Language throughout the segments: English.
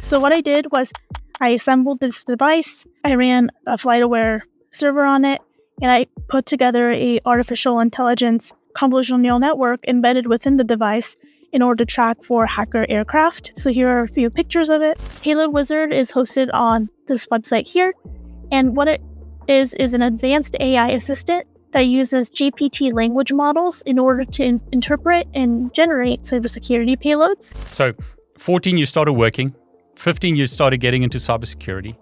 So what I did was I assembled this device, I ran a FlightAware server on it, and I put together a artificial intelligence convolutional neural network embedded within the device in order to track for hacker aircraft. So here are a few pictures of it. Payload Wizard is hosted on this website here. And what it is an advanced AI assistant that uses GPT language models in order to interpret and generate cybersecurity payloads. So 14, you started working. 15, you started getting into cybersecurity.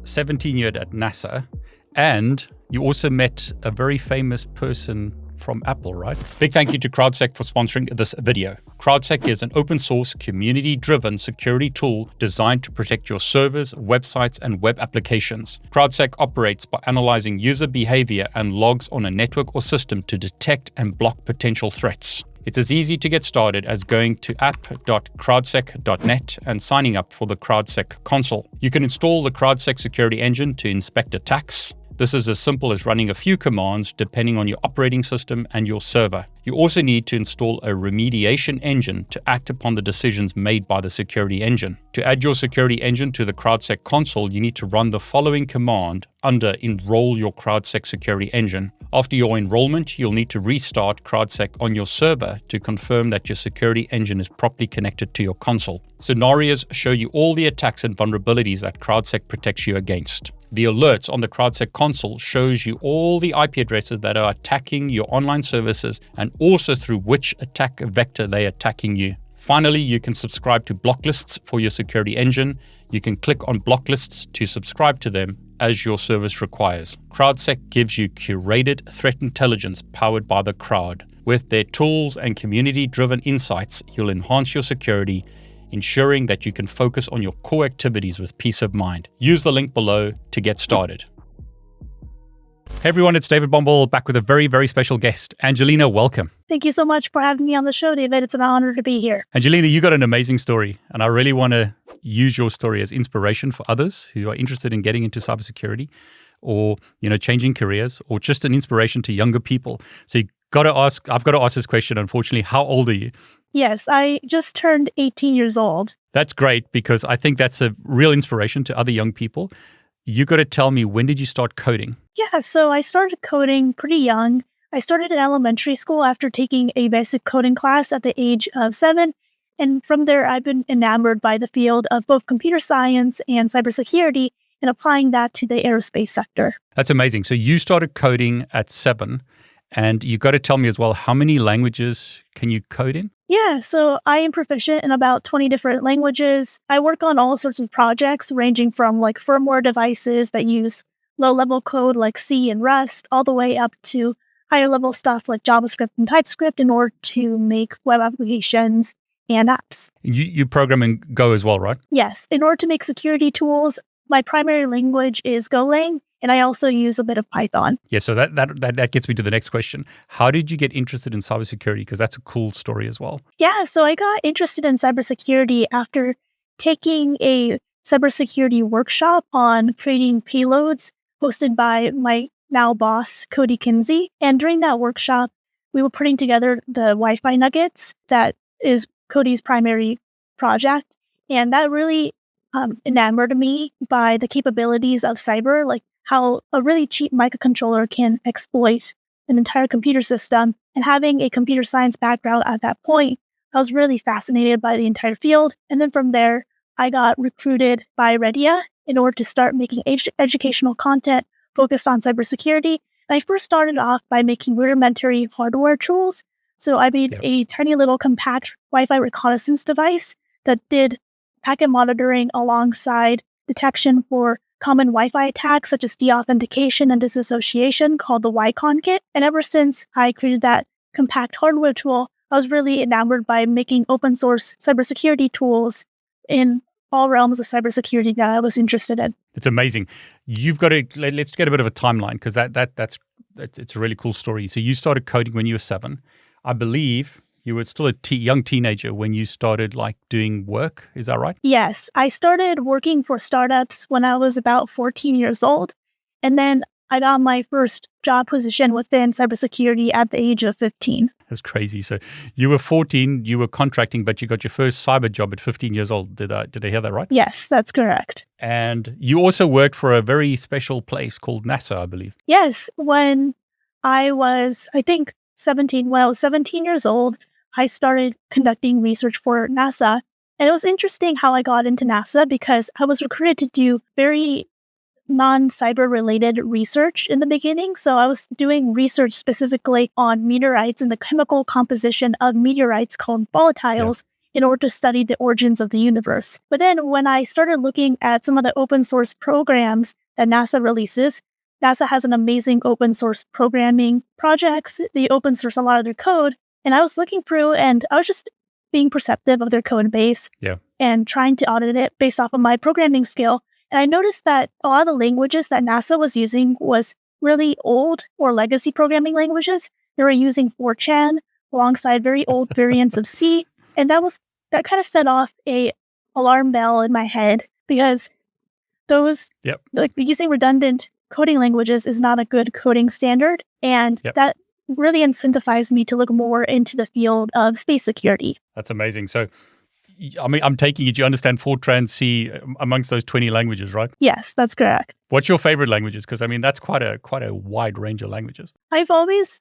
17, you're at NASA. And you also met a very famous person from Apple, right? Big thank you to CrowdSec for sponsoring this video. CrowdSec is an open source, community-driven security tool designed to protect your servers, websites, and web applications. CrowdSec operates by analyzing user behavior and logs on a network or system to detect and block potential threats. It's as easy to get started as going to app.crowdsec.net and signing up for the CrowdSec console. You can install the CrowdSec security engine to inspect attacks. This is as simple as running a few commands depending on your operating system and your server. You also need to install a remediation engine to act upon the decisions made by the security engine. To add your security engine to the CrowdSec console, you need to run the following command under Enroll your CrowdSec security engine. After your enrollment, you'll need to restart CrowdSec on your server to confirm that your security engine is properly connected to your console. Scenarios show you all the attacks and vulnerabilities that CrowdSec protects you against. The alerts on the CrowdSec console shows you all the IP addresses that are attacking your online services and also through which attack vector they're attacking you. Finally, you can subscribe to block lists for your security engine. You can click on block lists to subscribe to them as your service requires. CrowdSec gives you curated threat intelligence powered by the crowd. With their tools and community-driven insights, you'll enhance your security, ensuring that you can focus on your core activities with peace of mind. Use the link below to get started. Hey everyone, it's David Bombal back with a very, very special guest. Angelina, welcome. Thank you so much for having me on the show, David. It's an honor to be here. Angelina, you got an amazing story, and I really want to use your story as inspiration for others who are interested in getting into cybersecurity or, changing careers, or just an inspiration to younger people. So I've got to ask this question, unfortunately. How old are you? Yes, I just turned 18 years old. That's great, because I think that's a real inspiration to other young people. You got to tell me, when did you start coding? Yeah, so I started coding pretty young. I started in elementary school after taking a basic coding class at the age of 7. And from there, I've been enamored by the field of both computer science and cybersecurity and applying that to the aerospace sector. That's amazing. So you started coding at 7. And you got to tell me as well, how many languages can you code in? Yeah, so I am proficient in about 20 different languages. I work on all sorts of projects ranging from like firmware devices that use low-level code like C and Rust, all the way up to higher-level stuff like JavaScript and TypeScript in order to make web applications and apps. You program in Go as well, right? Yes. In order to make security tools, my primary language is Golang, and I also use a bit of Python. Yeah, so that gets me to the next question. How did you get interested in cybersecurity? Because that's a cool story as well. Yeah, so I got interested in cybersecurity after taking a cybersecurity workshop on creating payloads hosted by my now boss, Cody Kinsey. And during that workshop, we were putting together the Wi-Fi nuggets that is Cody's primary project. And that really enamored me by the capabilities of cyber, like how a really cheap microcontroller can exploit an entire computer system. And having a computer science background at that point, I was really fascinated by the entire field. And then from there, I got recruited by Redia in order to start making educational content focused on cybersecurity. And I first started off by making rudimentary hardware tools. So I made a tiny little compact Wi-Fi reconnaissance device that did packet monitoring alongside detection for common Wi-Fi attacks such as deauthentication and disassociation called the YCon kit. And ever since I created that compact hardware tool, I was really enamored by making open source cybersecurity tools in all realms of cybersecurity that I was interested in. It's amazing. You've got to, let's get a bit of a timeline, because it's a really cool story. So you started coding when you were 7. I believe you were still a young teenager when you started doing work. Is that right? Yes. I started working for startups when I was about 14 years old. And then I got my first job position within cybersecurity at the age of 15. That's crazy. So you were 14, you were contracting, but you got your first cyber job at 15 years old. Did I hear that right? Yes, that's correct. And you also worked for a very special place called NASA, I believe. Yes, when I was 17 years old, I started conducting research for NASA. And it was interesting how I got into NASA because I was recruited to do very non-cyber related research in the beginning. So I was doing research specifically on meteorites and the chemical composition of meteorites called volatiles in order to study the origins of the universe. But then when I started looking at some of the open source programs that NASA releases, NASA has an amazing open source programming projects. They open source a lot of their code. And I was looking through and I was just being perceptive of their code base and trying to audit it based off of my programming skill. And I noticed that a lot of the languages that NASA was using was really old or legacy programming languages. They were using 4chan alongside very old variants of C. And that kind of set off a alarm bell in my head because those, using redundant coding languages is not a good coding standard. And that really incentivized me to look more into the field of space security. That's amazing. So, I mean, I'm taking it you understand Fortran C amongst those 20 languages, right? Yes, that's correct. What's your favorite languages? Because I mean, that's quite a wide range of languages. I've always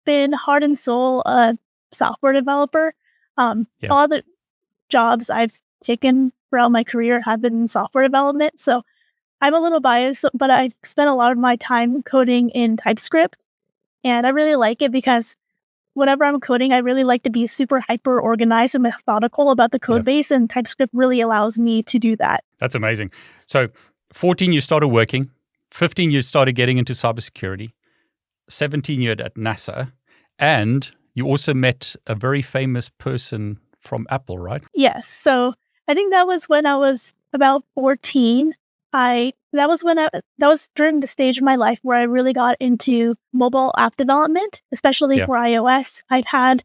been heart and soul a software developer. All the jobs I've taken throughout my career have been in software development. So I'm a little biased, but I've spent a lot of my time coding in TypeScript. And I really like it because whenever I'm coding, I really like to be super hyper organized and methodical about the code base, and TypeScript really allows me to do that. That's amazing. So 14, you started working. 15, you started getting into cybersecurity. 17, you're at NASA. And you also met a very famous person from Apple, right? Yes. So I think that was when I was about 14. That was during the stage of my life where I really got into mobile app development, especially for iOS. I've had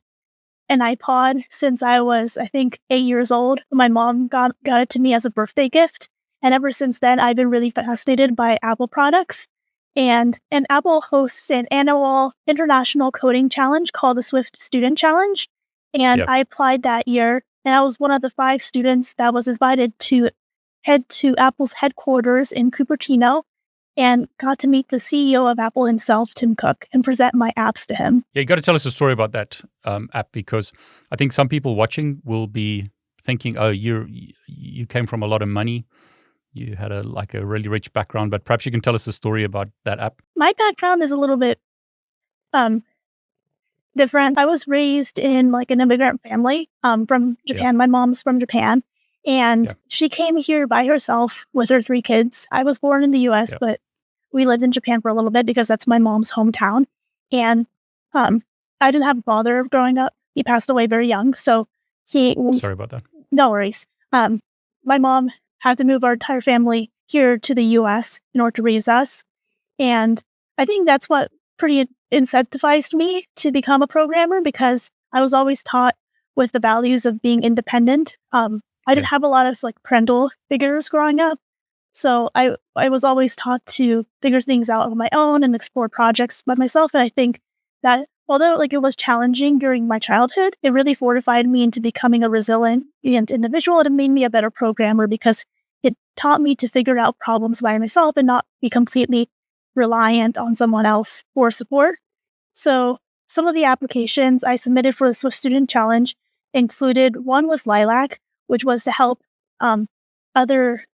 an iPod since I was, 8 years old. My mom got it to me as a birthday gift. And ever since then, I've been really fascinated by Apple products. And Apple hosts an annual international coding challenge called the Swift Student Challenge. And I applied that year, and I was one of the 5 students that was invited to head to Apple's headquarters in Cupertino and got to meet the CEO of Apple himself, Tim Cook, and present my apps to him. Yeah, you got to tell us a story about that app, because I think some people watching will be thinking, oh, you came from a lot of money. You had a really rich background, but perhaps you can tell us a story about that app. My background is a little bit different. I was raised in an immigrant family from Japan. My mom's from Japan. And she came here by herself with her 3 kids. I was born in the U.S., but we lived in Japan for a little bit because that's my mom's hometown. And I didn't have a father growing up. He passed away very young. So Sorry about that. No worries. My mom had to move our entire family here to the U.S. in order to raise us. And I think that's what pretty incentivized me to become a programmer, because I was always taught with the values of being independent. I didn't have a lot of parental figures growing up. So I was always taught to figure things out on my own and explore projects by myself. And I think that although it was challenging during my childhood, it really fortified me into becoming a resilient individual. It made me a better programmer because it taught me to figure out problems by myself and not be completely reliant on someone else for support. So some of the applications I submitted for the Swift Student Challenge included, one was Lilac, which was to help other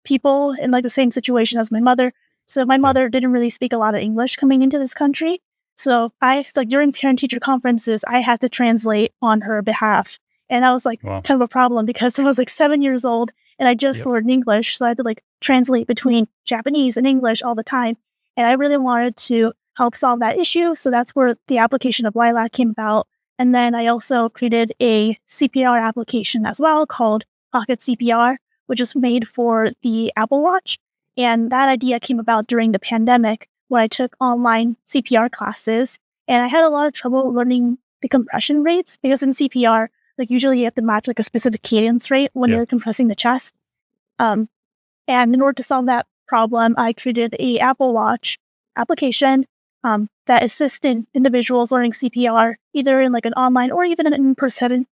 people in the same situation as my mother. So my mother didn't really speak a lot of English coming into this country. So I, during parent-teacher conferences, I had to translate on her behalf. And that was kind of a problem because I was 7 years old and I just learned English. So I had to translate between Japanese and English all the time. And I really wanted to help solve that issue. So that's where the application of Lilac came about. And then I also created a CPR application as well called Pocket CPR, which is made for the Apple Watch. And that idea came about during the pandemic when I took online CPR classes. And I had a lot of trouble learning the compression rates because in CPR, usually you have to match a specific cadence rate when you're compressing the chest. And in order to solve that problem, I created a Apple Watch application that assists individuals learning CPR, either in like an online or even an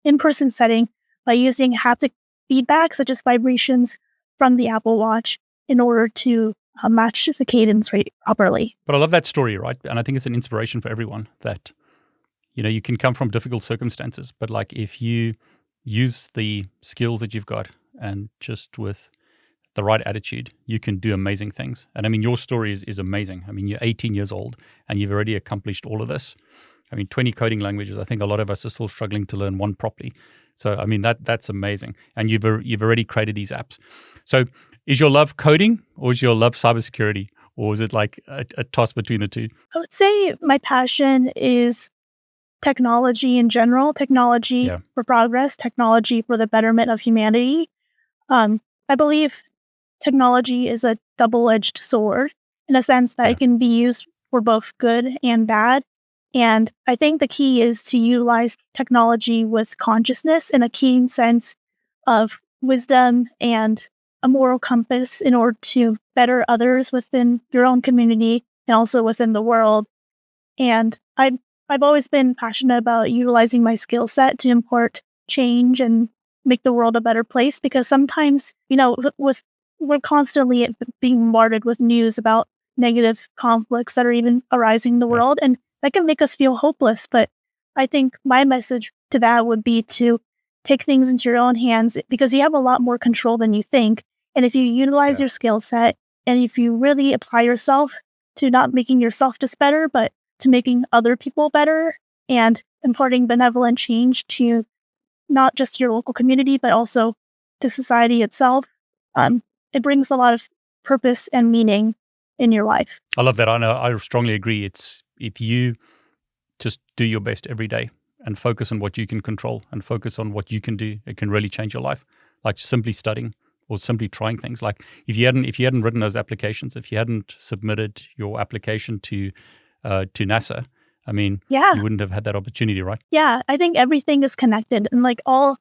in-person setting, by using haptic feedback such as vibrations from the Apple Watch in order to match the cadence rate properly. But I love that story, right? And I think it's an inspiration for everyone that, you can come from difficult circumstances, but like if you use the skills that you've got and just with the right attitude, you can do amazing things. And I mean, your story is amazing. I mean, you're 18 years old and you've already accomplished all of this. I mean, 20 coding languages. I think a lot of us are still struggling to learn one properly. So, I mean, that's amazing. And you've already created these apps. So is your love coding or is your love cybersecurity? Or is it like a toss between the two? I would say my passion is technology in general, technology for progress, technology for the betterment of humanity. I believe technology is a double-edged sword in a sense that it can be used for both good and bad. And I think the key is to utilize technology with consciousness and a keen sense of wisdom and a moral compass in order to better others within your own community and also within the world. And I've always been passionate about utilizing my skill set to impart change and make the world a better place, because sometimes, we're constantly being bombarded with news about negative conflicts that are even arising in the world, and that can make us feel hopeless. But I think my message to that would be to take things into your own hands, because you have a lot more control than you think. And if you utilize your skill set, and if you really apply yourself to not making yourself just better, but to making other people better and imparting benevolent change to not just your local community, but also to society itself, it brings a lot of purpose and meaning in your life. I love that. I strongly agree. It's if you just do your best every day and focus on what you can control and focus on what you can do, it can really change your life. Like simply studying or simply trying things. Like if you hadn't written those applications, if you hadn't submitted your application to NASA, I mean, you wouldn't have had that opportunity, right? Yeah, I think everything is connected, and like all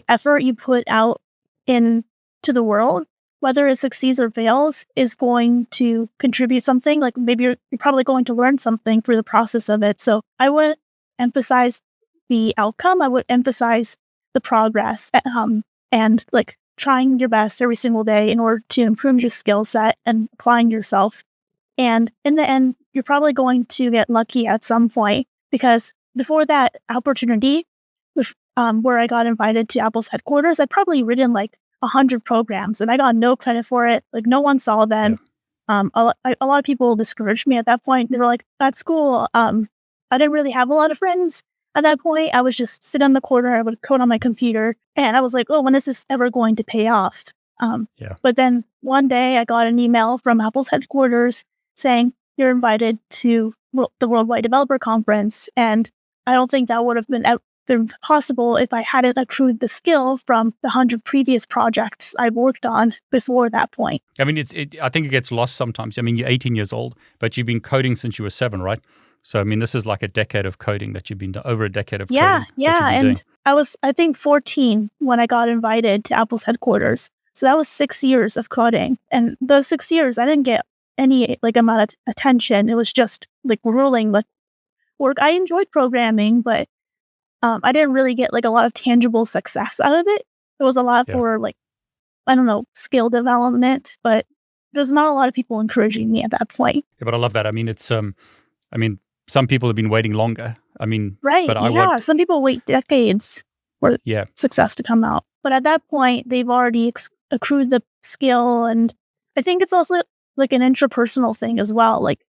effort you put out into the world, whether it succeeds or fails, is going to contribute something. Like maybe you're probably going to learn something through the process of it. So I wouldn't emphasize the outcome. I would emphasize the progress, and like trying your best every single day in order to improve your skill set and applying yourself. And in the end, you're probably going to get lucky at some point, because before that opportunity, where I got invited to Apple's headquarters, I'd probably written like 100 programs and I got no credit for it. Like no one saw them. A lot of people discouraged me at that point. They were like, "That's cool." I didn't really have a lot of friends at that point. I was just sit in the corner. I would code on my computer, and I was like, "Oh, when is this ever going to pay off?" But then one day I got an email from Apple's headquarters saying, "You're invited to the Worldwide Developer Conference." And I don't think that would have been possible if I hadn't accrued the skill from the 100 previous projects I worked on before that point. I mean, I think it gets lost sometimes. I mean, you're 18 years old, but you've been coding since you were 7, right? So, I mean, this is like a decade of coding that you've been doing, over a decade of coding. Yeah. And I was, I think, 14 when I got invited to Apple's headquarters. So that was 6 years of coding. And those 6 years, I didn't get any like amount of attention. It was just like grueling like work. I enjoyed programming, but I didn't really get like a lot of tangible success out of it. It was a lot for like, I don't know, skill development, but there's not a lot of people encouraging me at that point. Yeah, but I love that. I mean, it's some people have been waiting longer. I mean, right. But some people wait decades for success to come out. But at that point, they've already accrued the skill. And I think it's also like an intrapersonal thing as well. Like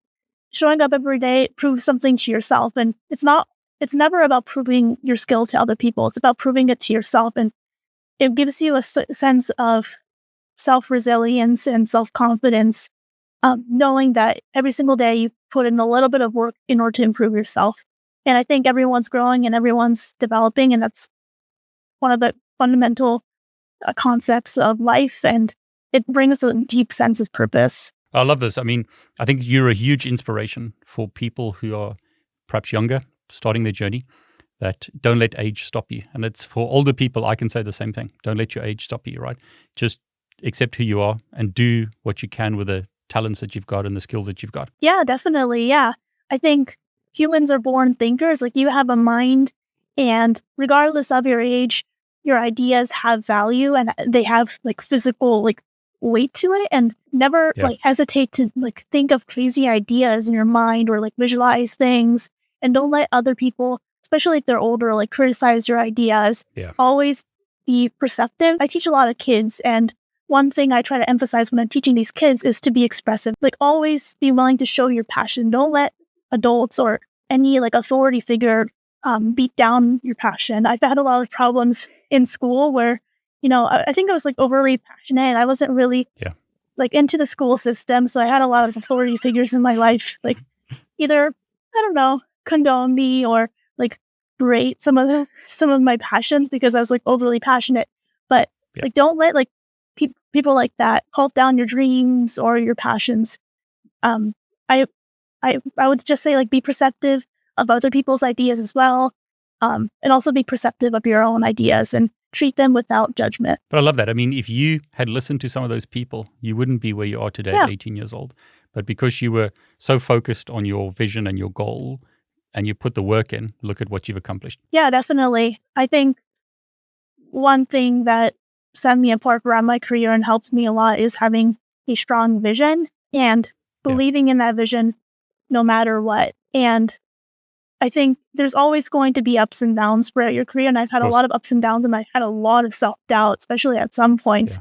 showing up every day, prove something to yourself. And it's never about proving your skill to other people. It's about proving it to yourself. And it gives you a sense of self-resilience and self-confidence, knowing that every single day you put in a little bit of work in order to improve yourself. And I think everyone's growing and everyone's developing. And that's one of the fundamental concepts of life. And it brings a deep sense of purpose. I love this. I mean, I think you're a huge inspiration for people who are perhaps younger, starting their journey, that don't let age stop you. And it's for older people, I can say the same thing. Don't let your age stop you, right? Just accept who you are and do what you can with the talents that you've got and the skills that you've got. Yeah, definitely. Yeah. I think humans are born thinkers. Like, you have a mind, and regardless of your age, your ideas have value and they have like physical like weight to it, and never like hesitate to like think of crazy ideas in your mind or like visualize things, and don't let other people, especially if they're older, like criticize your ideas. Always be perceptive. I teach a lot of kids, and one thing I try to emphasize when I'm teaching these kids is to be expressive. Like, always be willing to show your passion. Don't let adults or any like authority figure beat down your passion. I've had a lot of problems in school where, you know, I think I was like overly passionate and I wasn't really like into the school system. So I had a lot of authority figures in my life, like either, I don't know, condone me or like berate some of my passions because I was like overly passionate. But like, don't let like people like that halt down your dreams or your passions. I would just say, like, be perceptive of other people's ideas as well, and also be perceptive of your own ideas and treat them without judgment. But I love that. I mean, if you had listened to some of those people, you wouldn't be where you are today at 18 years old. But because you were so focused on your vision and your goal and you put the work in, look at what you've accomplished. Yeah, definitely. I think one thing that set me apart throughout my career and helped me a lot is having a strong vision and believing in that vision no matter what. And I think there's always going to be ups and downs throughout your career. And I've had a lot of ups and downs, and I had a lot of self-doubt, especially at some points.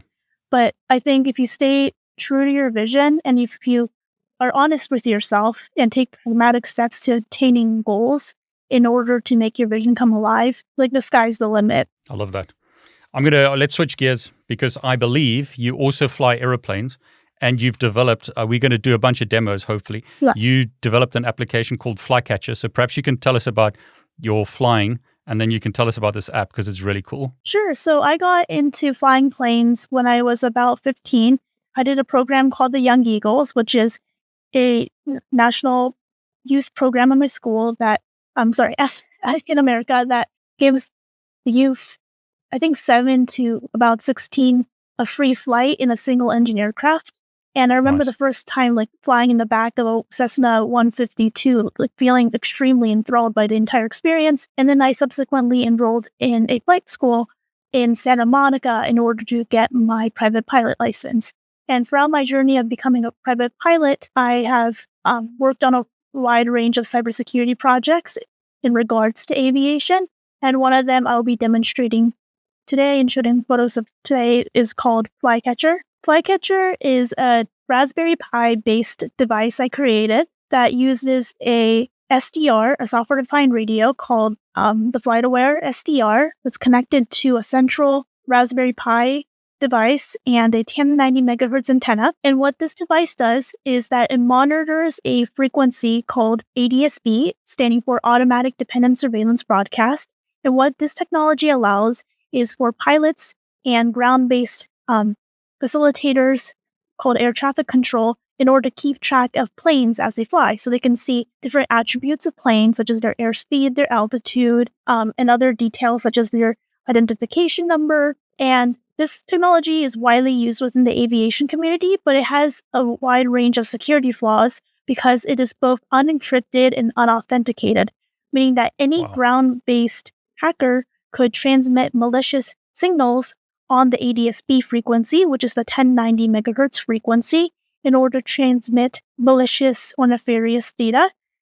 But I think if you stay true to your vision and if you are honest with yourself and take pragmatic steps to attaining goals in order to make your vision come alive, like, the sky's the limit. I love that. Let's switch gears because I believe you also fly airplanes. And you've developed, we're going to do a bunch of demos, hopefully. Yes. You developed an application called Flycatcher. So perhaps you can tell us about your flying, and then you can tell us about this app because it's really cool. Sure. So I got into flying planes when I was about 15. I did a program called the Young Eagles, which is a national youth program in my school that, in America, that gives the youth, I think 7 to about 16, a free flight in a single engine aircraft. And I remember the first time, like, flying in the back of a Cessna 152, like, feeling extremely enthralled by the entire experience. And then I subsequently enrolled in a flight school in Santa Monica in order to get my private pilot license. And throughout my journey of becoming a private pilot, I have worked on a wide range of cybersecurity projects in regards to aviation. And one of them I'll be demonstrating today and showing photos of today is called Flycatcher. Flycatcher is a Raspberry Pi-based device I created that uses a SDR, a software-defined radio called the FlightAware SDR, that's connected to a central Raspberry Pi device and a 1090 megahertz antenna. And what this device does is that it monitors a frequency called ADSB, standing for Automatic Dependent Surveillance Broadcast. And what this technology allows is for pilots and ground-based facilitators called air traffic control in order to keep track of planes as they fly. So they can see different attributes of planes, such as their airspeed, their altitude, and other details such as their identification number. And this technology is widely used within the aviation community, but it has a wide range of security flaws because it is both unencrypted and unauthenticated, meaning that any ground-based hacker could transmit malicious signals on the ADSB frequency, which is the 1090 megahertz frequency, in order to transmit malicious or nefarious data.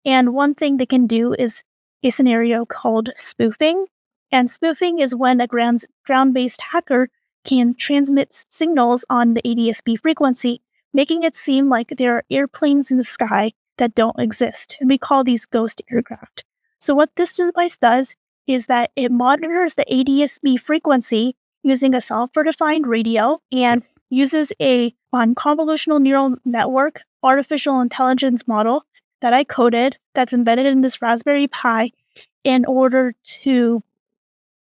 And one thing they can do is a scenario called spoofing. And spoofing is when a ground-based hacker can transmit signals on the ADSB frequency, making it seem like there are airplanes in the sky that don't exist. And we call these ghost aircraft. So what this device does is that it monitors the ADSB frequency using a software-defined radio and uses a convolutional neural network artificial intelligence model that I coded that's embedded in this Raspberry Pi in order to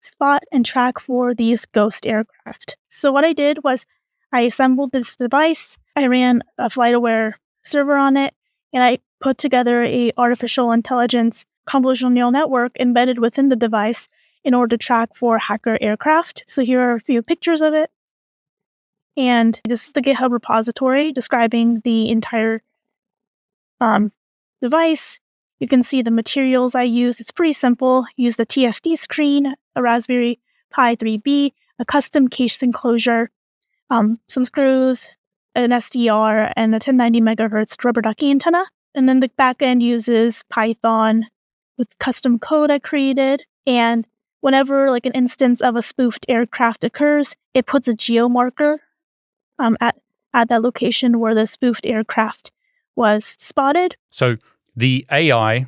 spot and track for these ghost aircraft. So what I did was I assembled this device, I ran a FlightAware server on it, and I put together a artificial intelligence convolutional neural network embedded within the device in order to track for hacker aircraft. So here are a few pictures of it. And this is the GitHub repository describing the entire device. You can see the materials I used. It's pretty simple. Used a TFT screen, a Raspberry Pi 3B, a custom case enclosure, some screws, an SDR, and a 1090 megahertz rubber ducky antenna. And then the backend uses Python with custom code I created. And whenever like an instance of a spoofed aircraft occurs, it puts a geomarker at that location where the spoofed aircraft was spotted. So the AI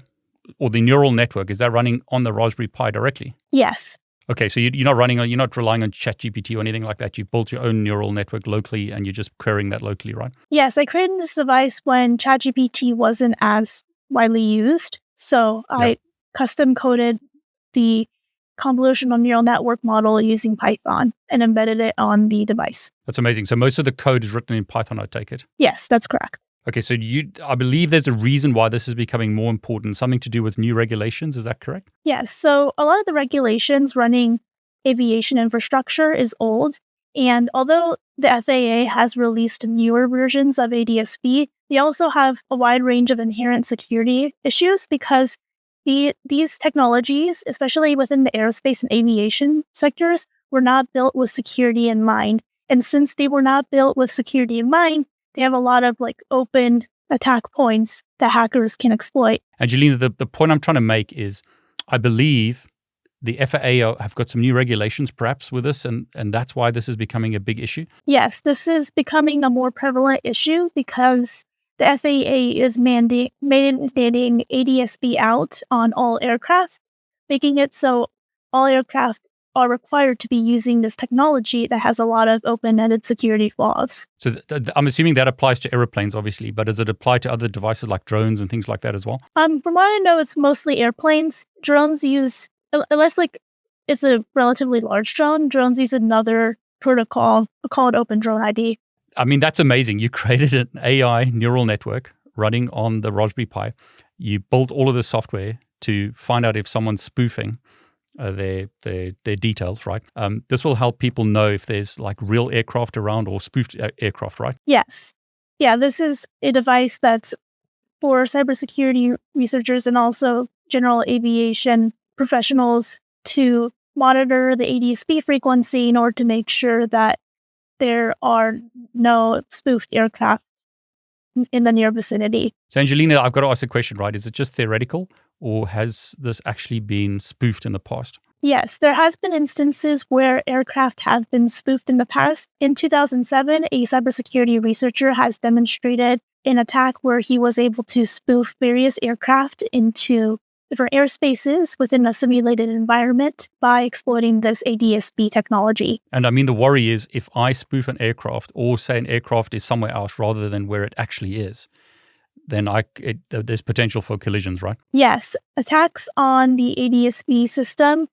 or the neural network, is that running on the Raspberry Pi directly? Yes. Okay, so you're not relying on ChatGPT or anything like that. You've built your own neural network locally and you're just querying that locally, right? Yes, I created this device when ChatGPT wasn't as widely used. So I custom coded the convolutional neural network model using Python and embedded it on the device. That's amazing. So most of the code is written in Python, I take it? Yes, that's correct. Okay, so I believe there's a reason why this is becoming more important, something to do with new regulations. Is that correct? Yes. So a lot of the regulations running aviation infrastructure is old. And although the FAA has released newer versions of ADS-B, they also have a wide range of inherent security issues because these technologies, especially within the aerospace and aviation sectors, were not built with security in mind. And since they were not built with security in mind, they have a lot of like open attack points that hackers can exploit. Angelina, the point I'm trying to make is I believe the FAA have got some new regulations perhaps with this, and that's why this is becoming a big issue? Yes, this is becoming a more prevalent issue because the FAA is mandating ADS-B out on all aircraft, making it so all aircraft are required to be using this technology that has a lot of open-ended security flaws. So I'm assuming that applies to airplanes, obviously, but does it apply to other devices like drones and things like that as well? From what I know, it's mostly airplanes. Drones use, unless like it's a relatively large drone, drones use another protocol called Open Drone ID. I mean, that's amazing. You created an AI neural network running on the Raspberry Pi. You built all of the software to find out if someone's spoofing their details, right? This will help people know if there's like real aircraft around or spoofed aircraft, right? Yes. Yeah, this is a device that's for cybersecurity researchers and also general aviation professionals to monitor the ADS-B frequency in order to make sure that there are no spoofed aircraft in the near vicinity. So Angelina, I've got to ask a question, right? Is it just theoretical or has this actually been spoofed in the past? Yes, there has been instances where aircraft have been spoofed in the past. In 2007, a cybersecurity researcher has demonstrated an attack where he was able to spoof various aircraft into different airspaces within a simulated environment by exploiting this ADS-B technology. And I mean, the worry is if I spoof an aircraft or say an aircraft is somewhere else rather than where it actually is, then there's potential for collisions, right? Yes. Attacks on the ADS-B system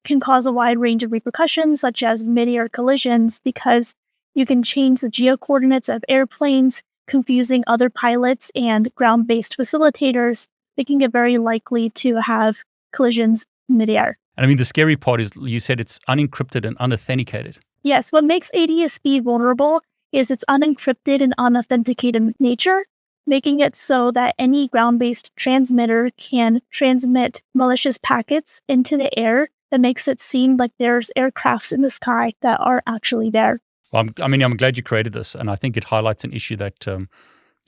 can cause a wide range of repercussions, such as mid-air collisions, because you can change the geocoordinates of airplanes, confusing other pilots and ground-based facilitators, making it very likely to have collisions mid-air. And I mean, the scary part is you said it's unencrypted and unauthenticated. Yes, what makes ADS-B vulnerable is its unencrypted and unauthenticated nature, making it so that any ground-based transmitter can transmit malicious packets into the air that makes it seem like there's aircrafts in the sky that are actually there. Well, I'm glad you created this, and I think it highlights an issue that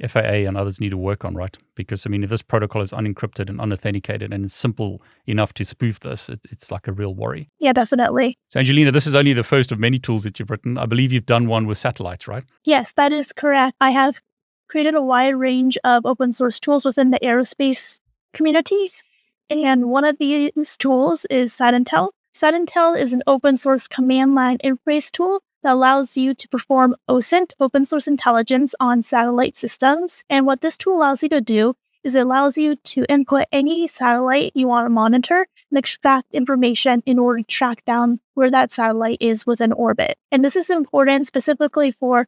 FAA and others need to work on, right? Because, I mean, if this protocol is unencrypted and unauthenticated and it's simple enough to spoof this, it's like a real worry. Yeah, definitely. So, Angelina, this is only the first of many tools that you've written. I believe you've done one with satellites, right? Yes, that is correct. I have created a wide range of open source tools within the aerospace community. And one of these tools is SatIntel. SatIntel is an open source command line interface tool that allows you to perform OSINT, open source intelligence, on satellite systems. And what this tool allows you to do is it allows you to input any satellite you want to monitor and extract information in order to track down where that satellite is within orbit. And this is important specifically for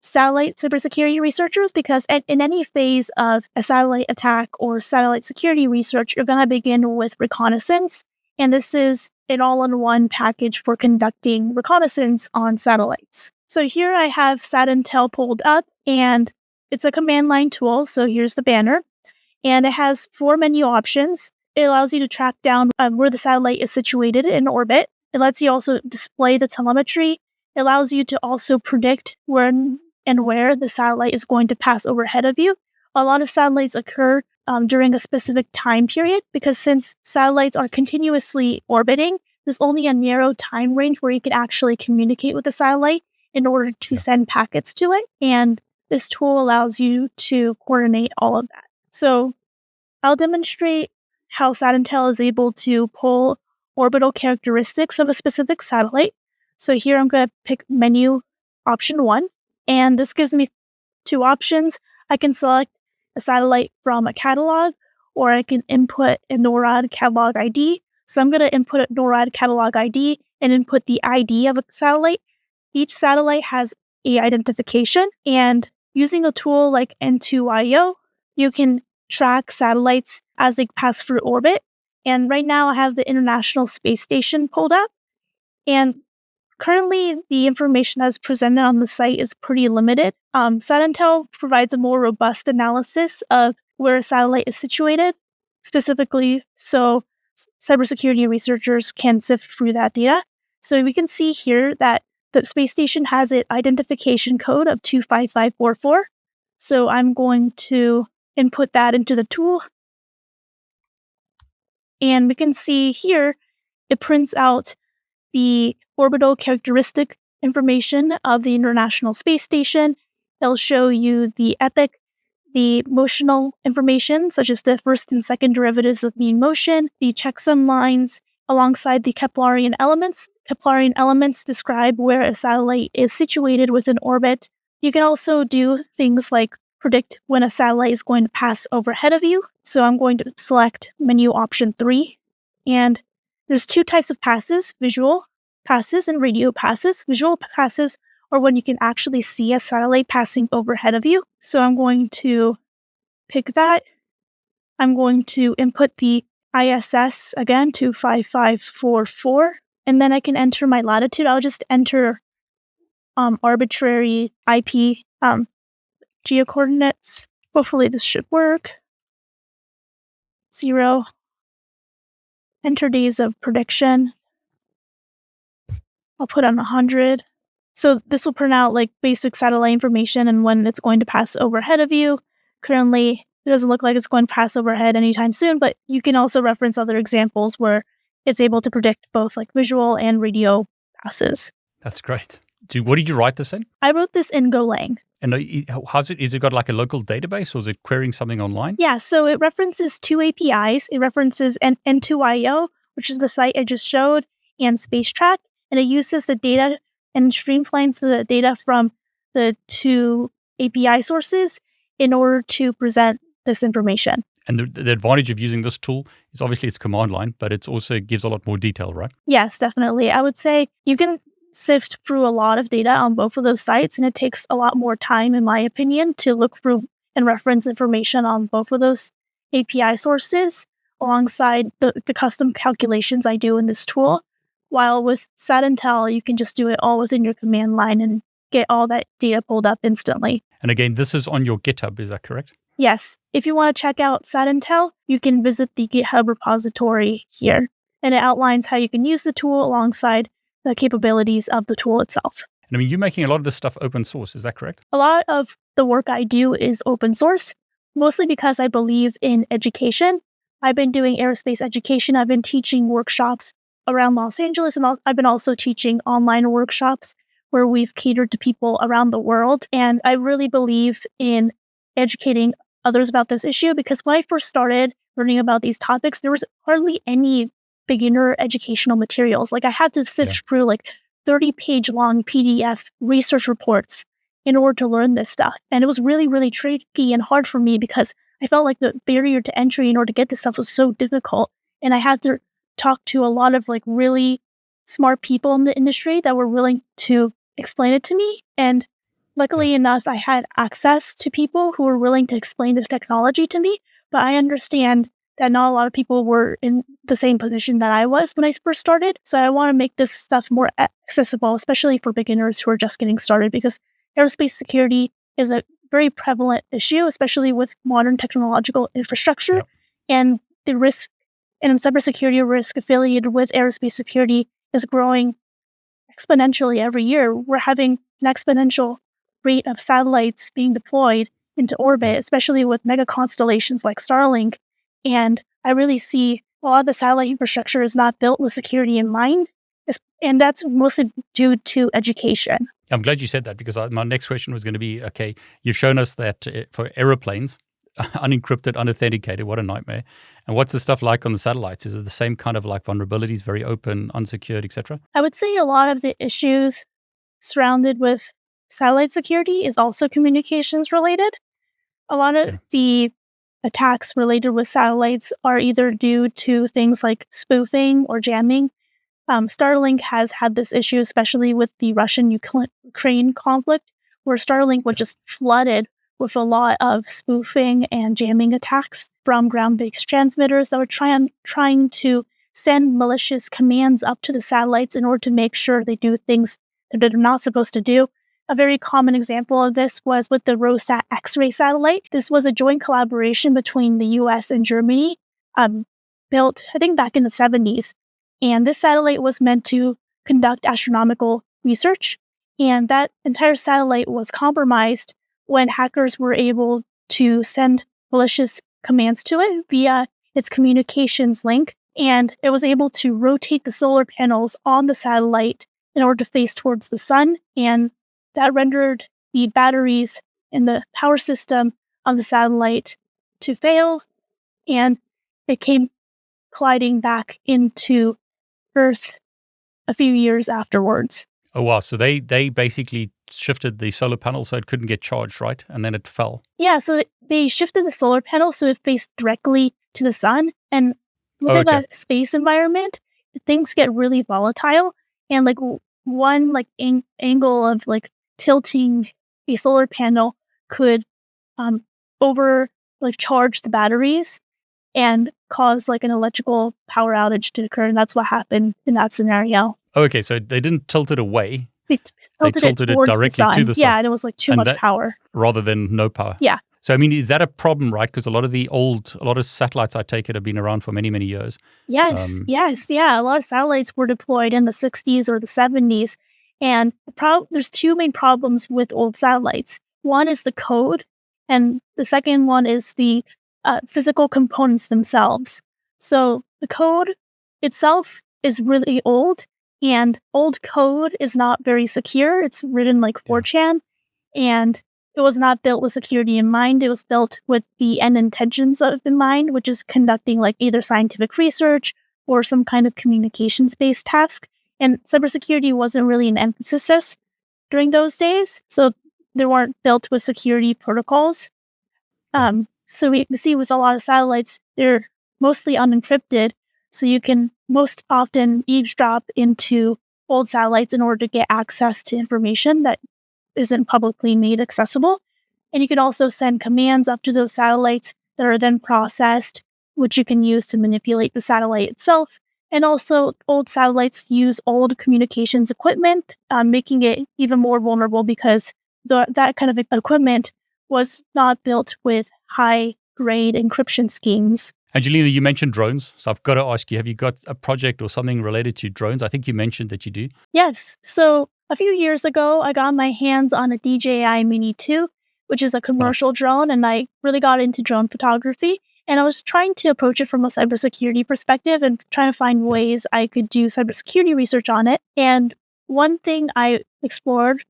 satellite cybersecurity researchers because in any phase of a satellite attack or satellite security research, you're going to begin with reconnaissance. And this is an all-in-one package for conducting reconnaissance on satellites. So here I have SatIntel pulled up, and it's a command line tool. So here's the banner, and it has 4 menu options. It allows you to track down where the satellite is situated in orbit. It lets you also display the telemetry. It allows you to also predict when and where the satellite is going to pass overhead of you. A lot of satellites occur during a specific time period, because since satellites are continuously orbiting, there's only a narrow time range where you can actually communicate with the satellite in order to send packets to it. And this tool allows you to coordinate all of that. So I'll demonstrate how SatIntel is able to pull orbital characteristics of a specific satellite. So here I'm going to pick menu option 1, and this gives me 2 options. I can select a satellite from a catalog, or I can input a NORAD catalog ID. So I'm going to input a NORAD catalog ID and input the ID of a satellite. Each satellite has a identification, and using a tool like N2IO, you can track satellites as they pass through orbit. And right now I have the International Space Station pulled up, and currently the information that's presented on the site is pretty limited. SatIntel provides a more robust analysis of where a satellite is situated, specifically so cybersecurity researchers can sift through that data. So we can see here that the space station has an identification code of 25544. So I'm going to input that into the tool. And we can see here, it prints out the orbital characteristic information of the International Space Station. It'll show you the epoch, the motional information, such as the first and second derivatives of mean motion, the checksum lines, alongside the Keplerian elements. Keplerian elements describe where a satellite is situated within orbit. You can also do things like predict when a satellite is going to pass overhead of you. So I'm going to select menu option 3. And there's 2 types of passes, visual passes and radio passes. Visual passes are when you can actually see a satellite passing overhead of you. So I'm going to pick that. I'm going to input the ISS, again, 25544, and then I can enter my latitude. I'll just enter arbitrary IP geocoordinates. Hopefully this should work. 0. Enter days of prediction. I'll put on 100. So this will print out like basic satellite information and when it's going to pass overhead of you. Currently, it doesn't look like it's going to pass overhead anytime soon, but you can also reference other examples where it's able to predict both like visual and radio passes. That's great. What did you write this in? I wrote this in Golang. And is it got like a local database, or is it querying something online? Yeah, so it references 2 APIs. It references N2IO, which is the site I just showed, and Skytrack, and it uses the data and streamlines the data from the 2 API sources in order to present this information. And the advantage of using this tool is obviously it's command line, but it also gives a lot more detail, right? Yes, definitely. I would say you can sift through a lot of data on both of those sites, and it takes a lot more time, in my opinion, to look through and reference information on both of those API sources alongside the custom calculations I do in this tool. While with SatIntel, you can just do it all within your command line and get all that data pulled up instantly. And again, this is on your GitHub, is that correct? Yes. If you want to check out SatIntel, you can visit the GitHub repository here. And it outlines how you can use the tool alongside the capabilities of the tool itself. And I mean, you're making a lot of this stuff open source, is that correct? A lot of the work I do is open source, mostly because I believe in education. I've been doing aerospace education. I've been teaching workshops around Los Angeles, and I've been also teaching online workshops where we've catered to people around the world. And I really believe in educating others about this issue, because when I first started learning about these topics, there was hardly any beginner educational materials. Like I had to sift through like 30-page long PDF research reports in order to learn this stuff. And it was really, really tricky and hard for me because I felt like the barrier to entry in order to get this stuff was so difficult. And I had to talk to a lot of like really smart people in the industry that were willing to explain it to me. And luckily enough, I had access to people who were willing to explain the technology to me. But I understand that not a lot of people were in the same position that I was when I first started. So I want to make this stuff more accessible, especially for beginners who are just getting started, because aerospace security is a very prevalent issue, especially with modern technological infrastructure. Yep. And the risk and cybersecurity risk affiliated with aerospace security is growing exponentially every year. We're having an exponential rate of satellites being deployed into orbit, especially with mega constellations like Starlink. And I really see a lot of the satellite infrastructure is not built with security in mind. And that's mostly due to education. I'm glad you said that, because my next question was going to be, okay, you've shown us that for aeroplanes, unencrypted, unauthenticated, what a nightmare. And what's the stuff like on the satellites? Is it the same kind of like vulnerabilities, very open, unsecured, etc.? I would say a lot of the issues surrounded with satellite security is also communications related. A lot of the attacks related with satellites are either due to things like spoofing or jamming. Starlink has had this issue, especially with the Russian-Ukraine conflict, where Starlink was just flooded with a lot of spoofing and jamming attacks from ground-based transmitters that were trying to send malicious commands up to the satellites in order to make sure they do things that they're not supposed to do. A very common example of this was with the ROSAT X-ray satellite. This was a joint collaboration between the US and Germany, built, I think, back in the 70s. And this satellite was meant to conduct astronomical research. And that entire satellite was compromised when hackers were able to send malicious commands to it via its communications link. And it was able to rotate the solar panels on the satellite in order to face towards the sun. And that rendered the batteries in the power system of the satellite to fail. And it came colliding back into Earth a few years afterwards. Oh, wow. So they basically shifted the solar panel so it couldn't get charged, right? And then it fell. Yeah, so they shifted the solar panel so it faced directly to the sun. And within that space environment, things get really volatile. And like one angle of like tilting a solar panel could charge the batteries and cause like an electrical power outage to occur. And that's what happened in that scenario. Okay, so they didn't tilt it away. They tilted it towards directly the sun. to the sun. Yeah, and it was like too much power. Rather than no power. Yeah. So, I mean, is that a problem, right? Because a lot of satellites, I take it, have been around for many, many years. Yes. A lot of satellites were deployed in the 60s or the 70s. And there's two main problems with old satellites. One is the code, and the second one is the physical components themselves. So the code itself is really old, and old code is not very secure. It's written like 4chan, and it was not built with security in mind. It was built with the end intentions in mind, which is conducting like either scientific research or some kind of communications-based task. And cybersecurity wasn't really an emphasis during those days, so they weren't built with security protocols. So we see with a lot of satellites, they're mostly unencrypted, so you can most often eavesdrop into old satellites in order to get access to information that isn't publicly made accessible. And you can also send commands up to those satellites that are then processed, which you can use to manipulate the satellite itself. And also, old satellites use old communications equipment, making it even more vulnerable because that kind of equipment was not built with high-grade encryption schemes. Angelina, you mentioned drones. So I've got to ask you, have you got a project or something related to drones? I think you mentioned that you do. Yes. So a few years ago, I got my hands on a DJI Mini 2, which is a commercial drone, and I really got into drone photography. And I was trying to approach it from a cybersecurity perspective and trying to find ways I could do cybersecurity research on it. And one thing I explored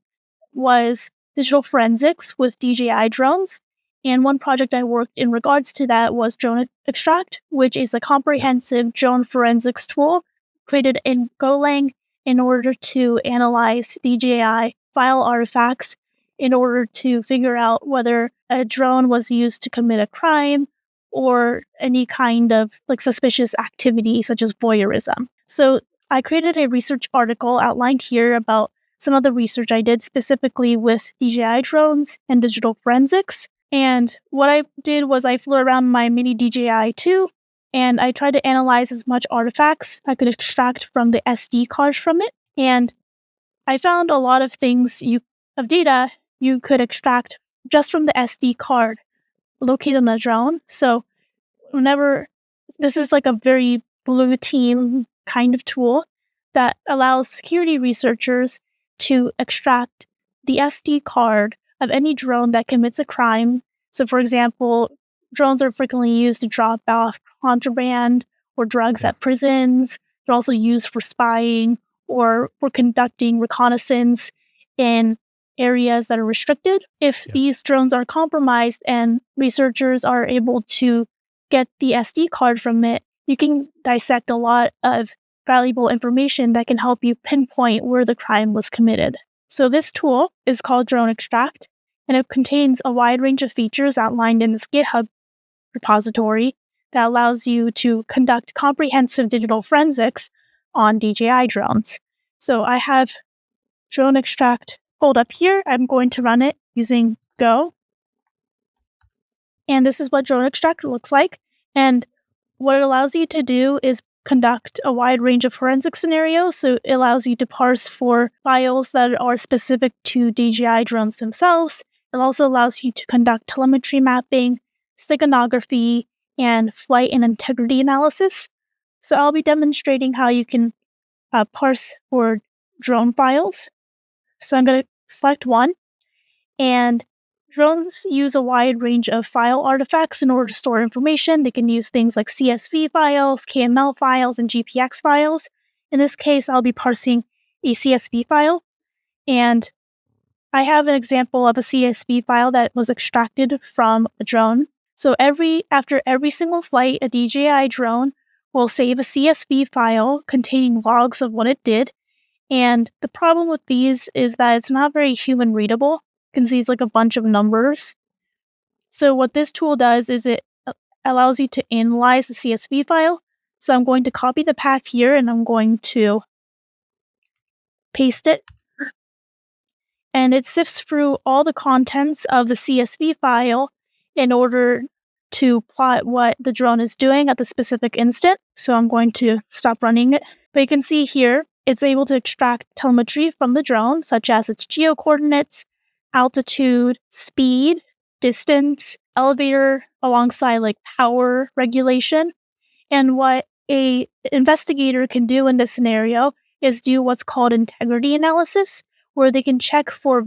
was digital forensics with DJI drones. And one project I worked in regards to that was DroneXtract, which is a comprehensive drone forensics tool created in Golang in order to analyze DJI file artifacts in order to figure out whether a drone was used to commit a crime or any kind of like suspicious activity such as voyeurism. So I created a research article outlined here about some of the research I did specifically with DJI drones and digital forensics. And what I did was I flew around my mini DJI 2 and I tried to analyze as much artifacts I could extract from the SD cards from it. And I found a lot of things of data you could extract just from the SD card located on the drone. So this is like a very blue team kind of tool that allows security researchers to extract the SD card of any drone that commits a crime. So, for example, drones are frequently used to drop off contraband or drugs at prisons. They're also used for spying or for conducting reconnaissance in areas that are restricted. If these drones are compromised and researchers are able to get the SD card from it, you can dissect a lot of valuable information that can help you pinpoint where the crime was committed. So this tool is called DroneXtract, and it contains a wide range of features outlined in this GitHub repository that allows you to conduct comprehensive digital forensics on DJI drones. So I have DroneXtract pulled up here. I'm going to run it using Go. And this is what DroneXtract looks like. And what it allows you to do is conduct a wide range of forensic scenarios. So it allows you to parse for files that are specific to DJI drones themselves. It also allows you to conduct telemetry mapping, steganography, and flight and integrity analysis. So I'll be demonstrating how you can parse for drone files. So I'm going to select one, and drones use a wide range of file artifacts in order to store information. They can use things like CSV files, KML files, and GPX files. In this case, I'll be parsing a CSV file, and I have an example of a CSV file that was extracted from a drone. So after every single flight, a DJI drone will save a CSV file containing logs of what it did. And the problem with these is that it's not very human readable. You can see it's like a bunch of numbers. So what this tool does is it allows you to analyze the CSV file. So I'm going to copy the path here and I'm going to paste it. And it sifts through all the contents of the CSV file in order to plot what the drone is doing at the specific instant. So I'm going to stop running it. But you can see here, it's able to extract telemetry from the drone, such as its geo-coordinates, altitude, speed, distance, elevator, alongside like power regulation. And what a investigator can do in this scenario is do what's called integrity analysis, where they can check for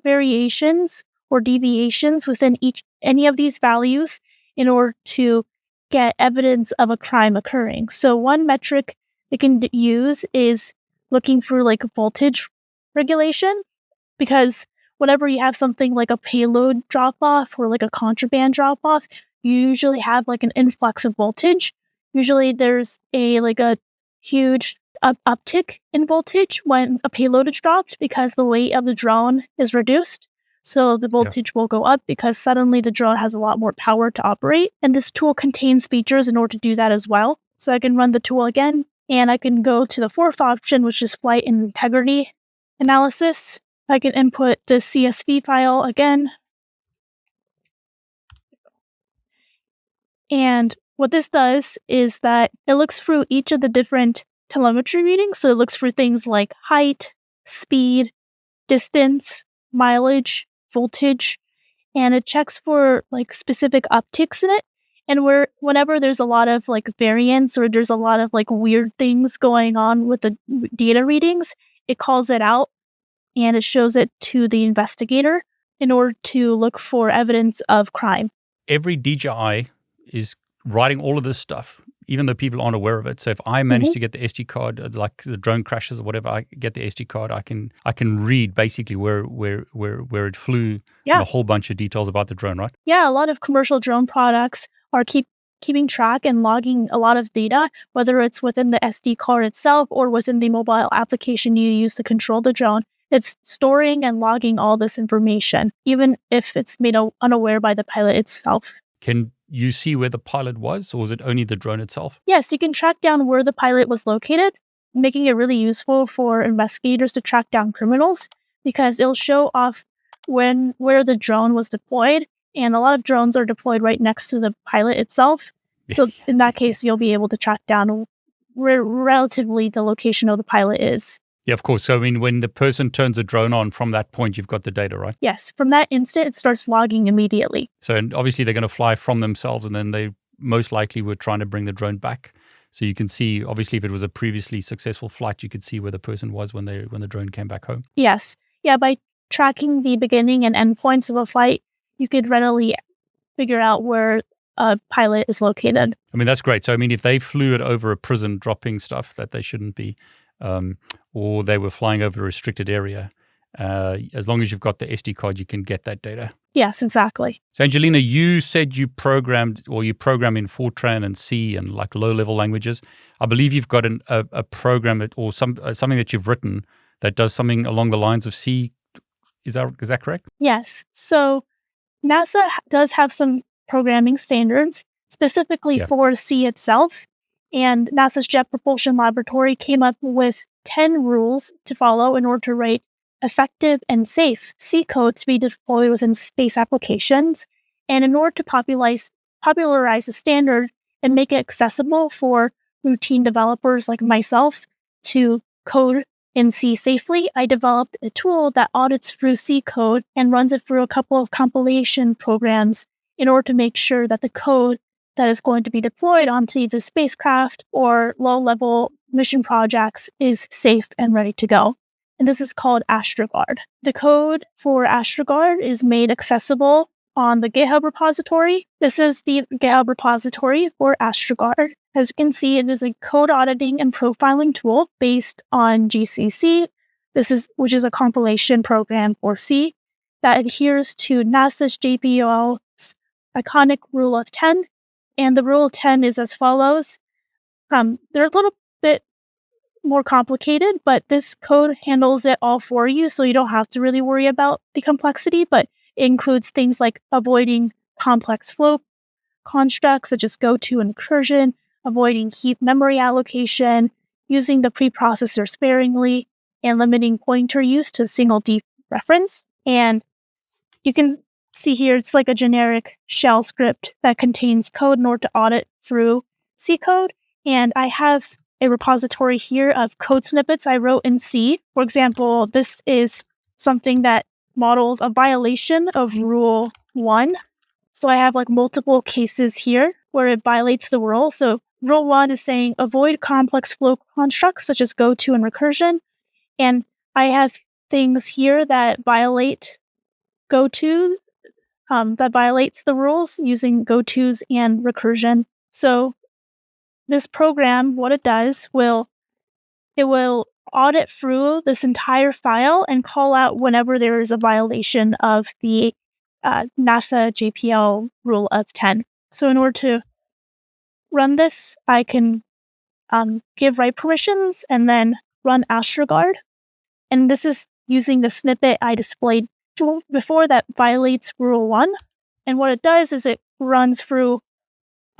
variations or deviations within any of these values in order to get evidence of a crime occurring. So one metric they can use is looking for like voltage regulation, because whenever you have something like a payload drop-off or like a contraband drop-off, you usually have like an influx of voltage. Usually there's a huge uptick in voltage when a payload is dropped because the weight of the drone is reduced. So the voltage will go up because suddenly the drone has a lot more power to operate. And this tool contains features in order to do that as well. So I can run the tool again, and I can go to the fourth option, which is flight and integrity analysis. I can input the CSV file again. And what this does is that it looks through each of the different telemetry readings. So it looks for things like height, speed, distance, mileage, voltage, and it checks for like specific upticks in it. And whenever there's a lot of like variance or there's a lot of like weird things going on with the data readings, it calls it out and it shows it to the investigator in order to look for evidence of crime. Every DJI is writing all of this stuff, even though people aren't aware of it. So if I manage to get the SD card, like the drone crashes or whatever, I get the SD card, I can read basically where it flew, and a whole bunch of details about the drone, right? Yeah, a lot of commercial drone products are keeping track and logging a lot of data, whether it's within the SD card itself or within the mobile application you use to control the drone. It's storing and logging all this information, even if it's made unaware by the pilot itself. Can you see where the pilot was, or is it only the drone itself? Yes, you can track down where the pilot was located, making it really useful for investigators to track down criminals, because it'll show off where the drone was deployed. And a lot of drones are deployed right next to the pilot itself. So in that case, you'll be able to track down where relatively the location of the pilot is. Yeah, of course. So, I mean, when the person turns the drone on, from that point, you've got the data, right? Yes. From that instant, it starts logging immediately. So, and obviously, they're going to fly from themselves, and then they most likely were trying to bring the drone back. So you can see, obviously, if it was a previously successful flight, you could see where the person was when the drone came back home. Yes. Yeah, by tracking the beginning and end points of a flight, you could readily figure out where a pilot is located. I mean, that's great. So, I mean, if they flew it over a prison dropping stuff that they shouldn't be, or they were flying over a restricted area, as long as you've got the SD card, you can get that data. Yes, exactly. So, Angelina, you said you program in Fortran and C and like low-level languages. I believe you've got a program or something that you've written that does something along the lines of C. Is that correct? Yes. So NASA does have some programming standards specifically for C itself. And NASA's Jet Propulsion Laboratory came up with 10 rules to follow in order to write effective and safe C code to be deployed within space applications. And in order to popularize the standard and make it accessible for routine developers like myself to code in C safely, I developed a tool that audits through C code and runs it through a couple of compilation programs in order to make sure that the code that is going to be deployed onto either spacecraft or low-level mission projects is safe and ready to go. And this is called Astroguard. The code for Astroguard is made accessible on the GitHub repository. This is the GitHub repository for Astroguard. As you can see, it is a code auditing and profiling tool based on GCC, which is a compilation program for C that adheres to NASA's JPL's iconic rule of 10. And the rule of 10 is as follows. They're a little bit more complicated, but this code handles it all for you, so you don't have to really worry about the complexity, but it includes things like avoiding complex flow constructs such as goto and recursion, avoiding heap memory allocation, using the preprocessor sparingly, and limiting pointer use to single deep reference. And you can see here, it's like a generic shell script that contains code in order to audit through C code. And I have a repository here of code snippets I wrote in C. For example, this is something that models a violation of Rule 1. So I have like multiple cases here where it violates the rule. So Rule 1 is saying avoid complex flow constructs such as goto and recursion. And I have things here that violate goto, that violates the rules using gotos and recursion. So this program, what it does, it will audit through this entire file and call out whenever there is a violation of the NASA JPL rule of 10. So in order to run this, I can give write permissions and then run Astroguard. And this is using the snippet I displayed before that violates Rule 1. And what it does is it runs through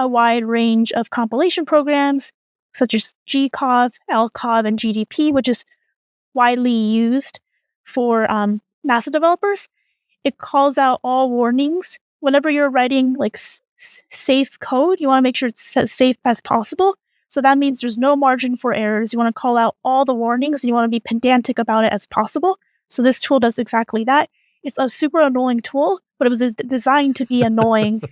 a wide range of compilation programs, such as GCOV, LCOV, and GDP, which is widely used for NASA developers. It calls out all warnings. Whenever you're writing like safe code, you want to make sure it's as safe as possible. So that means there's no margin for errors. You want to call out all the warnings, and you want to be pedantic about it as possible. So this tool does exactly that. It's a super annoying tool, but it was designed to be annoying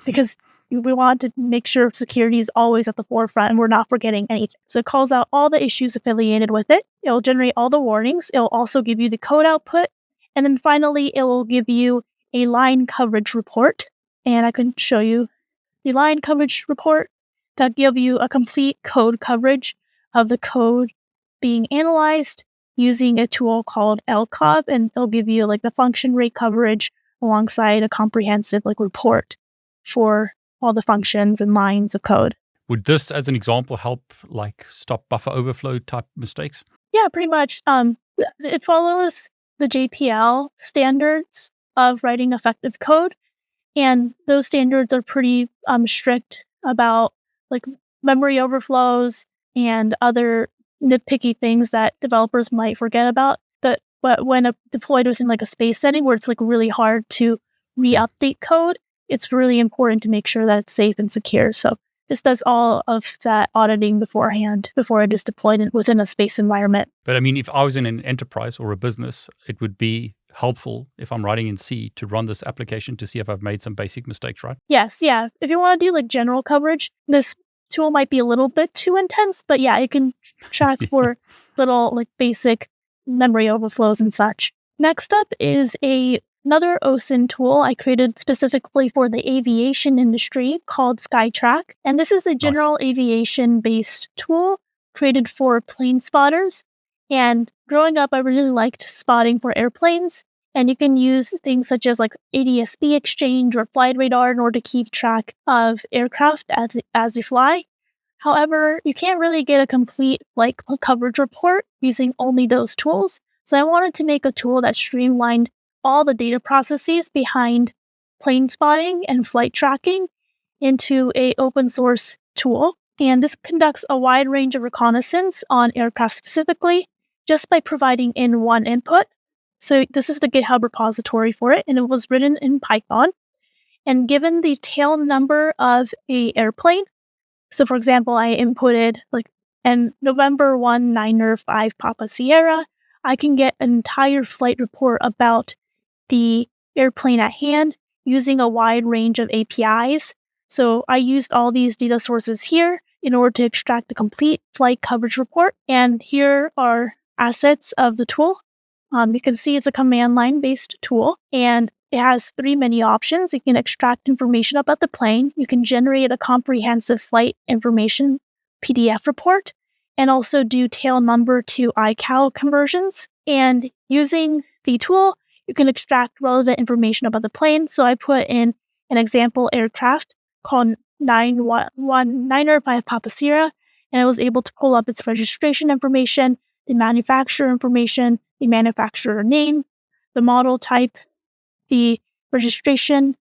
because we want to make sure security is always at the forefront and we're not forgetting anything. So it calls out all the issues affiliated with it. It will generate all the warnings. It will also give you the code output. And then finally, it will give you a line coverage report. And I can show you the line coverage report that give you a complete code coverage of the code being analyzed using a tool called LCOV. And it'll give you like the function rate coverage alongside a comprehensive like report for all the functions and lines of code. Would this, as an example, help like stop buffer overflow type mistakes? Yeah, pretty much. It follows the JPL standards of writing effective code, and those standards are pretty strict about like memory overflows and other nitpicky things that developers might forget about. But when deployed within like a space setting where it's like really hard to re-update code, it's really important to make sure that it's safe and secure. So this does all of that auditing beforehand before it is deployed within a space environment. But I mean, if I was in an enterprise or a business, it would be helpful if I'm writing in C to run this application to see if I've made some basic mistakes, right? Yes, yeah. If you want to do like general coverage, this tool might be a little bit too intense, but yeah, it can track for little like basic memory overflows and such. Next up is another OSINT tool I created specifically for the aviation industry called Skytrack. And this is a general aviation-based tool created for plane spotters. And growing up, I really liked spotting for airplanes. And you can use things such as like ADS-B exchange or flight radar in order to keep track of aircraft as they fly. However, you can't really get a complete like coverage report using only those tools. So I wanted to make a tool that streamlined all the data processes behind plane spotting and flight tracking into an open source tool. And this conducts a wide range of reconnaissance on aircraft specifically just by providing in one input. So this is the GitHub repository for it, and it was written in Python. And given the tail number of a airplane, so for example, I inputted like an November 1 Niner 5 Papa Sierra, I can get an entire flight report about the airplane at hand using a wide range of APIs. So I used all these data sources here in order to extract the complete flight coverage report. And here are assets of the tool. You can see it's a command line based tool, and it has 3 menu options. You can extract information about the plane. You can generate a comprehensive flight information PDF report, and also do tail number to iCal conversions. And using the tool, you can extract relevant information about the plane. So I put in an example aircraft called 911 Niner 5 Papa Sierra, and I was able to pull up its registration information, the manufacturer information, the manufacturer name, the model type, the registration,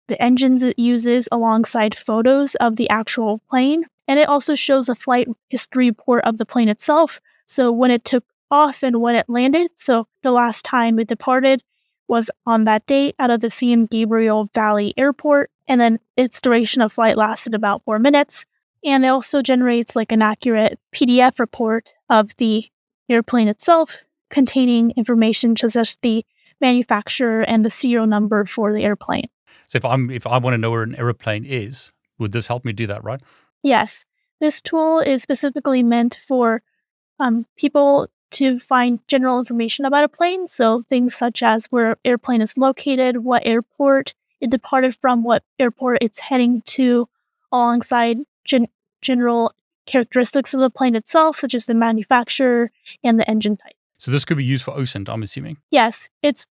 the engines it uses, alongside photos of the actual plane. And it also shows a flight history report of the plane itself. So when it took off and when it landed. So the last time it departed was on that date out of the San Gabriel Valley Airport. And then its duration of flight lasted about 4 minutes. And it also generates like an accurate PDF report of the airplane itself, containing information such as the manufacturer and the serial number for the airplane. So if I want to know where an airplane is, would this help me do that, right? Yes. This tool is specifically meant for people to find general information about a plane. So things such as where airplane is located, what airport it departed from, what airport it's heading to, alongside general characteristics of the plane itself, such as the manufacturer and the engine type. So this could be used for OSINT, I'm assuming? Yes, it's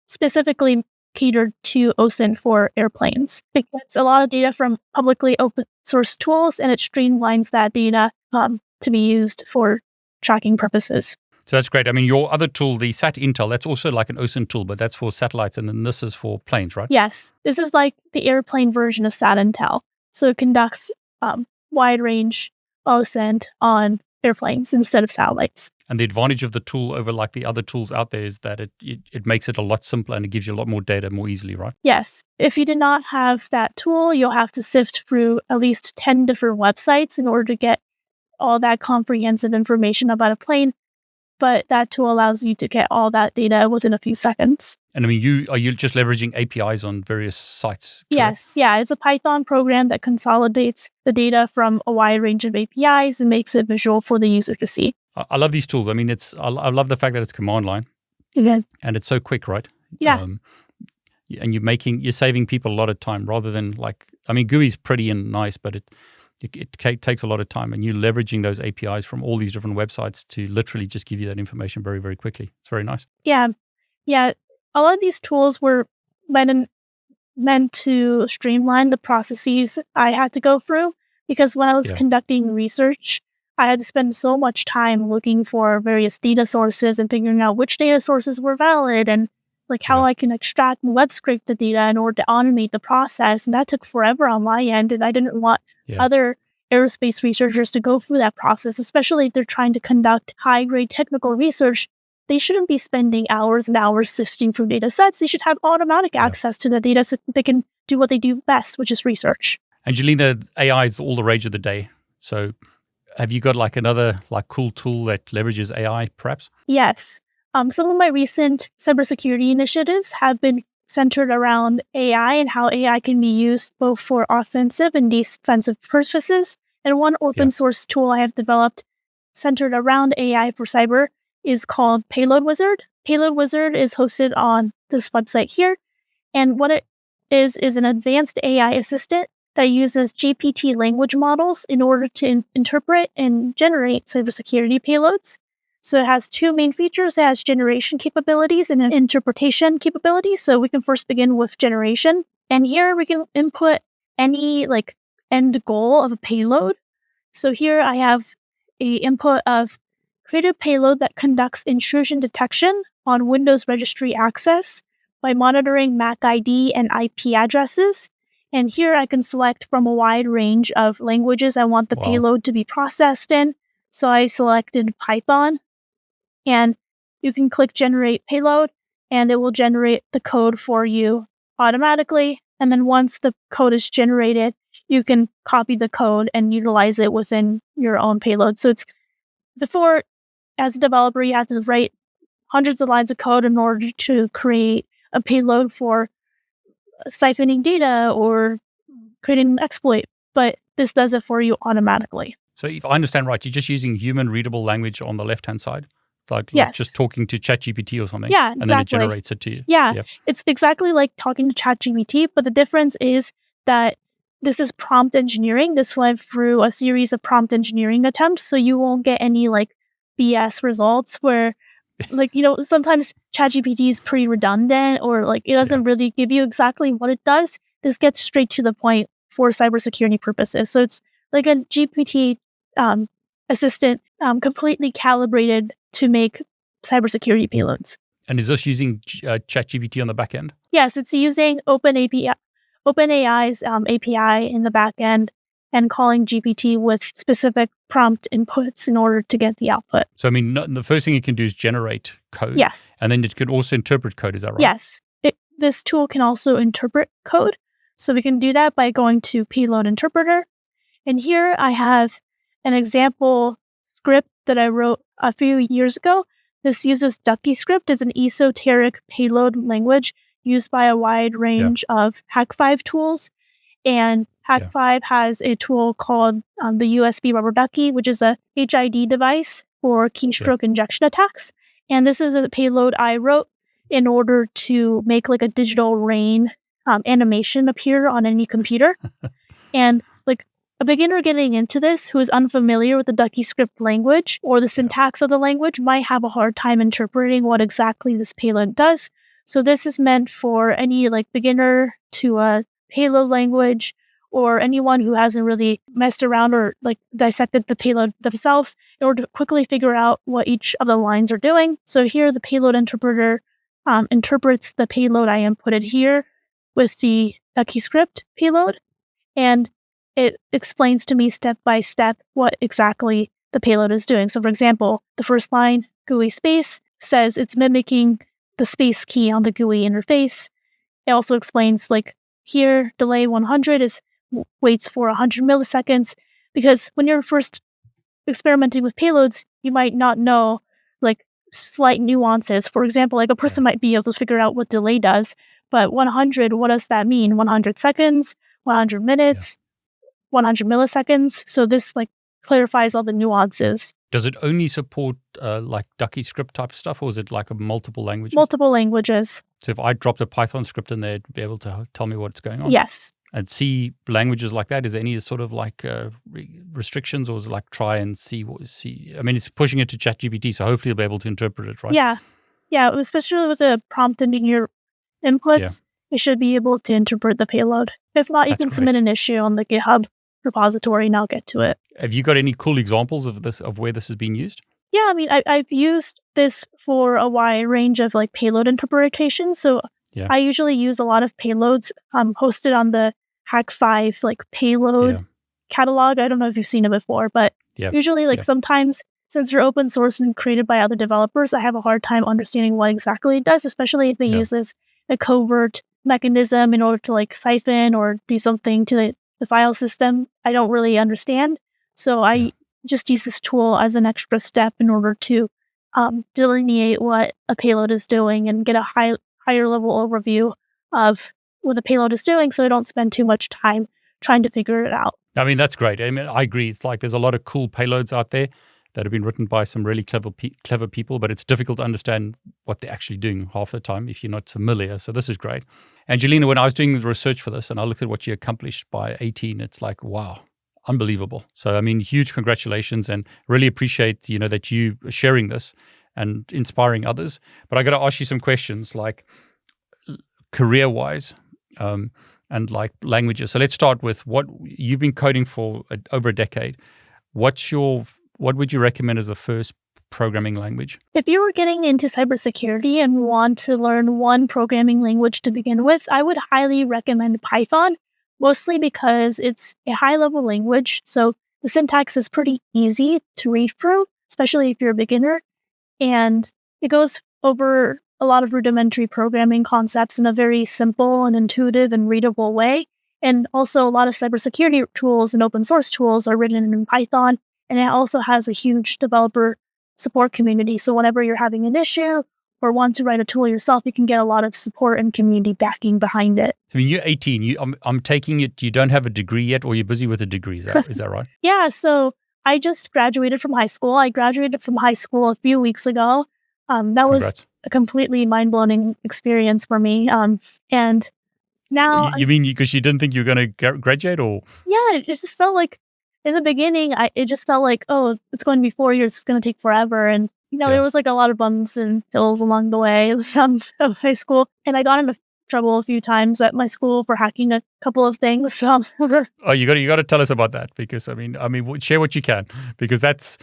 specifically catered to OSINT for airplanes. It gets a lot of data from publicly open source tools, and it streamlines that data to be used for tracking purposes. So that's great. I mean, your other tool, the SatIntel, that's also like an OSINT tool, but that's for satellites, and then this is for planes, right? Yes, this is like the airplane version of SatIntel. So it conducts wide range OSINT on airplanes instead of satellites. And the advantage of the tool over like the other tools out there is that it makes it a lot simpler and it gives you a lot more data more easily, right? Yes. If you did not have that tool, you'll have to sift through at least 10 different websites in order to get all that comprehensive information about a plane. But that tool allows you to get all that data within a few seconds. And I mean, are you just leveraging APIs on various sites? Correct? Yes. Yeah. It's a Python program that consolidates the data from a wide range of APIs and makes it visual for the user to see. I love these tools. I mean, I love the fact that it's command line. Yeah. And it's so quick, right? Yeah. And you're saving people a lot of time rather than like, I mean, GUI's pretty and nice, but it takes a lot of time, and you're leveraging those APIs from all these different websites to literally just give you that information very, very quickly. It's very nice. Yeah. Yeah. A lot of these tools were meant to streamline the processes I had to go through, because when I was conducting research, I had to spend so much time looking for various data sources and figuring out which data sources were valid and like how I can extract and web scrape the data in order to automate the process. And that took forever on my end. And I didn't want other aerospace researchers to go through that process, especially if they're trying to conduct high-grade technical research. they shouldn't be spending hours and hours sifting through data sets. They should have automatic access to the data so they can do what they do best, which is research. Angelina, AI is all the rage of the day. So have you got like another like cool tool that leverages AI perhaps? Yes. Some of my recent cybersecurity initiatives have been centered around AI and how AI can be used both for offensive and defensive purposes. And one open source tool I have developed centered around AI for cyber is called Payload Wizard. Payload Wizard is hosted on this website here. And what it is an advanced AI assistant that uses GPT language models in order to interpret and generate cybersecurity payloads. So it has two main features. It has generation capabilities and interpretation capabilities. So we can first begin with generation. And here we can input any like end goal of a payload. So here I have a input of create a payload that conducts intrusion detection on Windows registry access by monitoring MAC ID and IP addresses. And here I can select from a wide range of languages I want the payload to be processed in. So I selected Python. And you can click Generate Payload, and it will generate the code for you automatically. And then once the code is generated, you can copy the code and utilize it within your own payload. So it's before, as a developer, you have to write hundreds of lines of code in order to create a payload for siphoning data or creating an exploit. But this does it for you automatically. So if I understand right, you're just using human readable language on the left-hand side? Like just talking to ChatGPT or something. Yeah, exactly. And then it generates it to you. Yeah, it's exactly like talking to ChatGPT, but the difference is that this is prompt engineering. This went through a series of prompt engineering attempts, so you won't get any like BS results where like, sometimes ChatGPT is pretty redundant or like it doesn't really give you exactly what it does. This gets straight to the point for cybersecurity purposes. So it's like a GPT assistant completely calibrated to make cybersecurity payloads. And is this using ChatGPT on the back end? Yes, it's using OpenAI's API in the back end and calling GPT with specific prompt inputs in order to get the output. So, I mean, the first thing it can do is generate code. Yes. And then it could also interpret code. Is that right? Yes. This tool can also interpret code. So we can do that by going to Payload Interpreter. And here I have an example script that I wrote a few years ago. This uses DuckyScript as an esoteric payload language used by a wide range of Hack5 tools. And Hack5 has a tool called the USB Rubber Ducky, which is a HID device for keystroke injection attacks. And this is a payload I wrote in order to make like a digital rain animation appear on any computer. And like a beginner getting into this who is unfamiliar with the DuckyScript language or the syntax of the language might have a hard time interpreting what exactly this payload does. So this is meant for any like beginner to a payload language or anyone who hasn't really messed around or like dissected the payload themselves in order to quickly figure out what each of the lines are doing. So here the payload interpreter interprets the payload I inputted here with the DuckyScript payload, and it explains to me step by step what exactly the payload is doing. So for example, the first line, GUI space, says it's mimicking the space key on the GUI interface. It also explains like here, delay 100 waits for 100 milliseconds, because when you're first experimenting with payloads, you might not know like slight nuances. For example, like a person might be able to figure out what delay does, but 100, what does that mean? 100 seconds, 100 minutes, 100 milliseconds. So this like clarifies all the nuances. Does it only support like DuckyScript type stuff, or is it like multiple languages? Multiple languages. So if I dropped a Python script in there, it'd be able to tell me what's going on? Yes. And C languages like that, is there any sort of like restrictions, or is it like try and see? I mean, it's pushing it to ChatGPT, so hopefully you'll be able to interpret it, right? Yeah. Especially with the prompt engineer inputs, it should be able to interpret the payload. If not, you can submit an issue on the GitHub repository and I'll get to it. Have you got any cool examples of this, of where this is being used? Yeah, I mean, I've used this for a wide range of like payload interpretation. So I usually use a lot of payloads hosted on the Hack5 like payload catalog. I don't know if you've seen it before, but usually like sometimes since they're open source and created by other developers, I have a hard time understanding what exactly it does, especially if it uses a covert mechanism in order to like siphon or do something to the file system. I don't really understand. So I just use this tool as an extra step in order to delineate what a payload is doing and get a higher level overview of what the payload is doing, so I don't spend too much time trying to figure it out. I mean, that's great. I mean, I agree. It's like there's a lot of cool payloads out there that have been written by some really clever people, but it's difficult to understand what they're actually doing half the time if you're not familiar. So this is great. Angelina, when I was doing the research for this and I looked at what you accomplished by 18, it's like, wow, unbelievable. So, I mean, huge congratulations and really appreciate, that you are sharing this and inspiring others. But I got to ask you some questions like career-wise and like languages. So let's start with what you've been coding for over a decade. What would you recommend as the first programming language? If you were getting into cybersecurity and want to learn one programming language to begin with, I would highly recommend Python, mostly because it's a high-level language, so the syntax is pretty easy to read through, especially if you're a beginner, and it goes over a lot of rudimentary programming concepts in a very simple and intuitive and readable way. And also a lot of cybersecurity tools and open source tools are written in Python, and it also has a huge developer support community. So whenever you're having an issue or want to write a tool yourself, you can get a lot of support and community backing behind it. I mean, you're 18. I'm taking it you don't have a degree yet, or you're busy with a degree. Is that right? Yeah, so I just graduated from high school. I graduated from high school a few weeks ago. That was a completely mind-blowing experience for me. And now... You mean because you didn't think you were going to graduate, or...? Yeah, it just felt like, in the beginning, it just felt like, oh, it's going to be 4 years, it's going to take forever. And, there was like a lot of bumps and hills along the way of high school. And I got into trouble a few times at my school for hacking a couple of things. Oh, you got to tell us about that, because I mean, share what you can, because that's,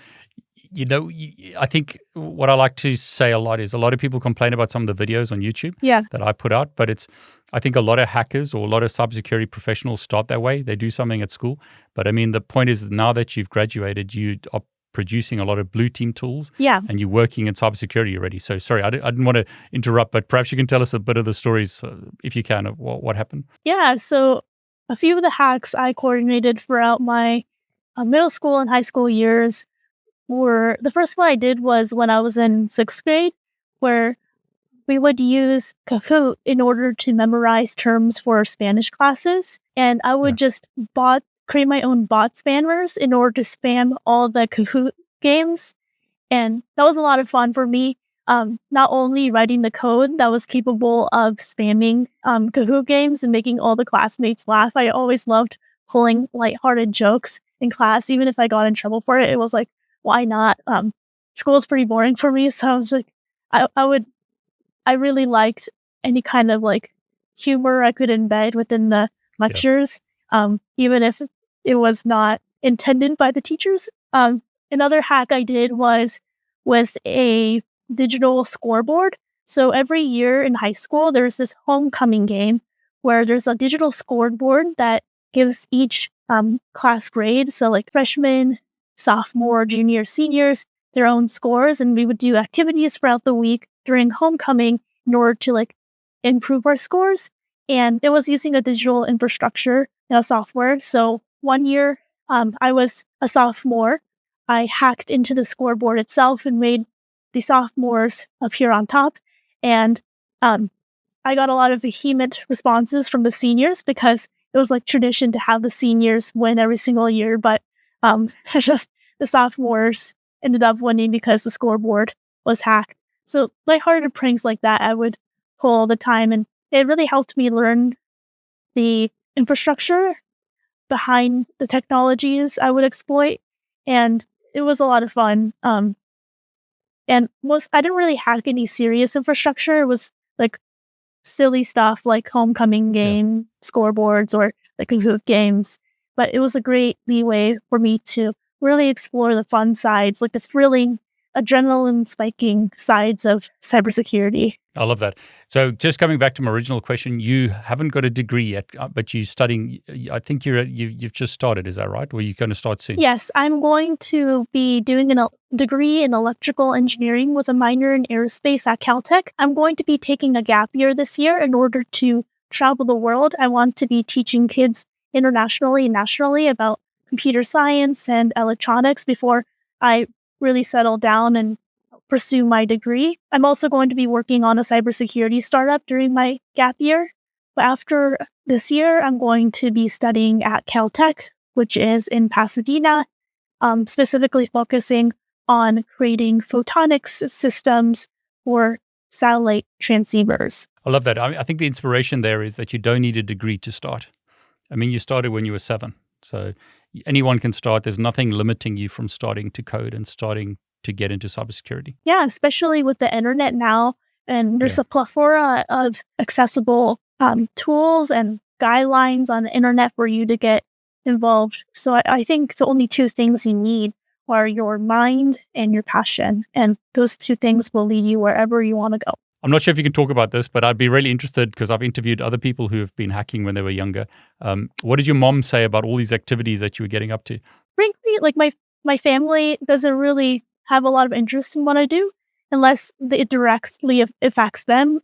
I think what I like to say a lot is a lot of people complain about some of the videos on YouTube that I put out, but I think a lot of hackers or a lot of cybersecurity professionals start that way. They do something at school. But I mean, the point is now that you've graduated, you are producing a lot of blue team tools and you're working in cybersecurity already. So sorry, I didn't want to interrupt, but perhaps you can tell us a bit of the stories, if you can, of what happened. Yeah, so a few of the hacks I coordinated throughout my middle school and high school years were, the first one I did was when I was in 6th grade, where we would use Kahoot in order to memorize terms for Spanish classes. And I would just create my own bot spammers in order to spam all the Kahoot games. And that was a lot of fun for me. Not only writing the code that was capable of spamming Kahoot games and making all the classmates laugh. I always loved pulling lighthearted jokes in class, even if I got in trouble for it. It was like, why not? School is pretty boring for me, so I was like, I really liked any kind of humor I could embed within the lectures, even if it was not intended by the teachers. Another hack I did was with a digital scoreboard. So every year in high school, there's this homecoming game where there's a digital scoreboard that gives each class grade. So freshmen, sophomore, junior, seniors, their own scores. And we would do activities throughout the week during homecoming in order to improve our scores. And it was using a digital infrastructure software. So one year I was a sophomore. I hacked into the scoreboard itself and made the sophomores appear on top. And I got a lot of vehement responses from the seniors because it was tradition to have the seniors win every single year. But the sophomores ended up winning because the scoreboard was hacked. So lighthearted pranks like that I would pull all the time. And it really helped me learn the infrastructure behind the technologies I would exploit. And it was a lot of fun. And I didn't really hack any serious infrastructure. It was silly stuff like homecoming game scoreboards or Kahoot games. But it was a great leeway for me to really explore the fun sides, the thrilling, adrenaline spiking sides of cybersecurity. I love that. So just coming back to my original question, you haven't got a degree yet, but you're studying. I think you've just started. Is that right? Or you're going to start soon? Yes, I'm going to be doing a degree in electrical engineering with a minor in aerospace at Caltech. I'm going to be taking a gap year this year in order to travel the world. I want to be teaching kids internationally and nationally about computer science and electronics before I really settle down and pursue my degree. I'm also going to be working on a cybersecurity startup during my gap year. But after this year, I'm going to be studying at Caltech, which is in Pasadena, specifically focusing on creating photonics systems for satellite transceivers. I love that. I think the inspiration there is that you don't need a degree to start. I mean, you started when you were 7. So anyone can start. There's nothing limiting you from starting to code and starting to get into cybersecurity. Yeah, especially with the internet now. And there's a plethora of accessible tools and guidelines on the internet for you to get involved. So I think the only 2 things you need are your mind and your passion. And those 2 things will lead you wherever you want to go. I'm not sure if you can talk about this, but I'd be really interested because I've interviewed other people who have been hacking when they were younger. What did your mom say about all these activities that you were getting up to? Frankly, like my family doesn't really have a lot of interest in what I do unless it directly affects them.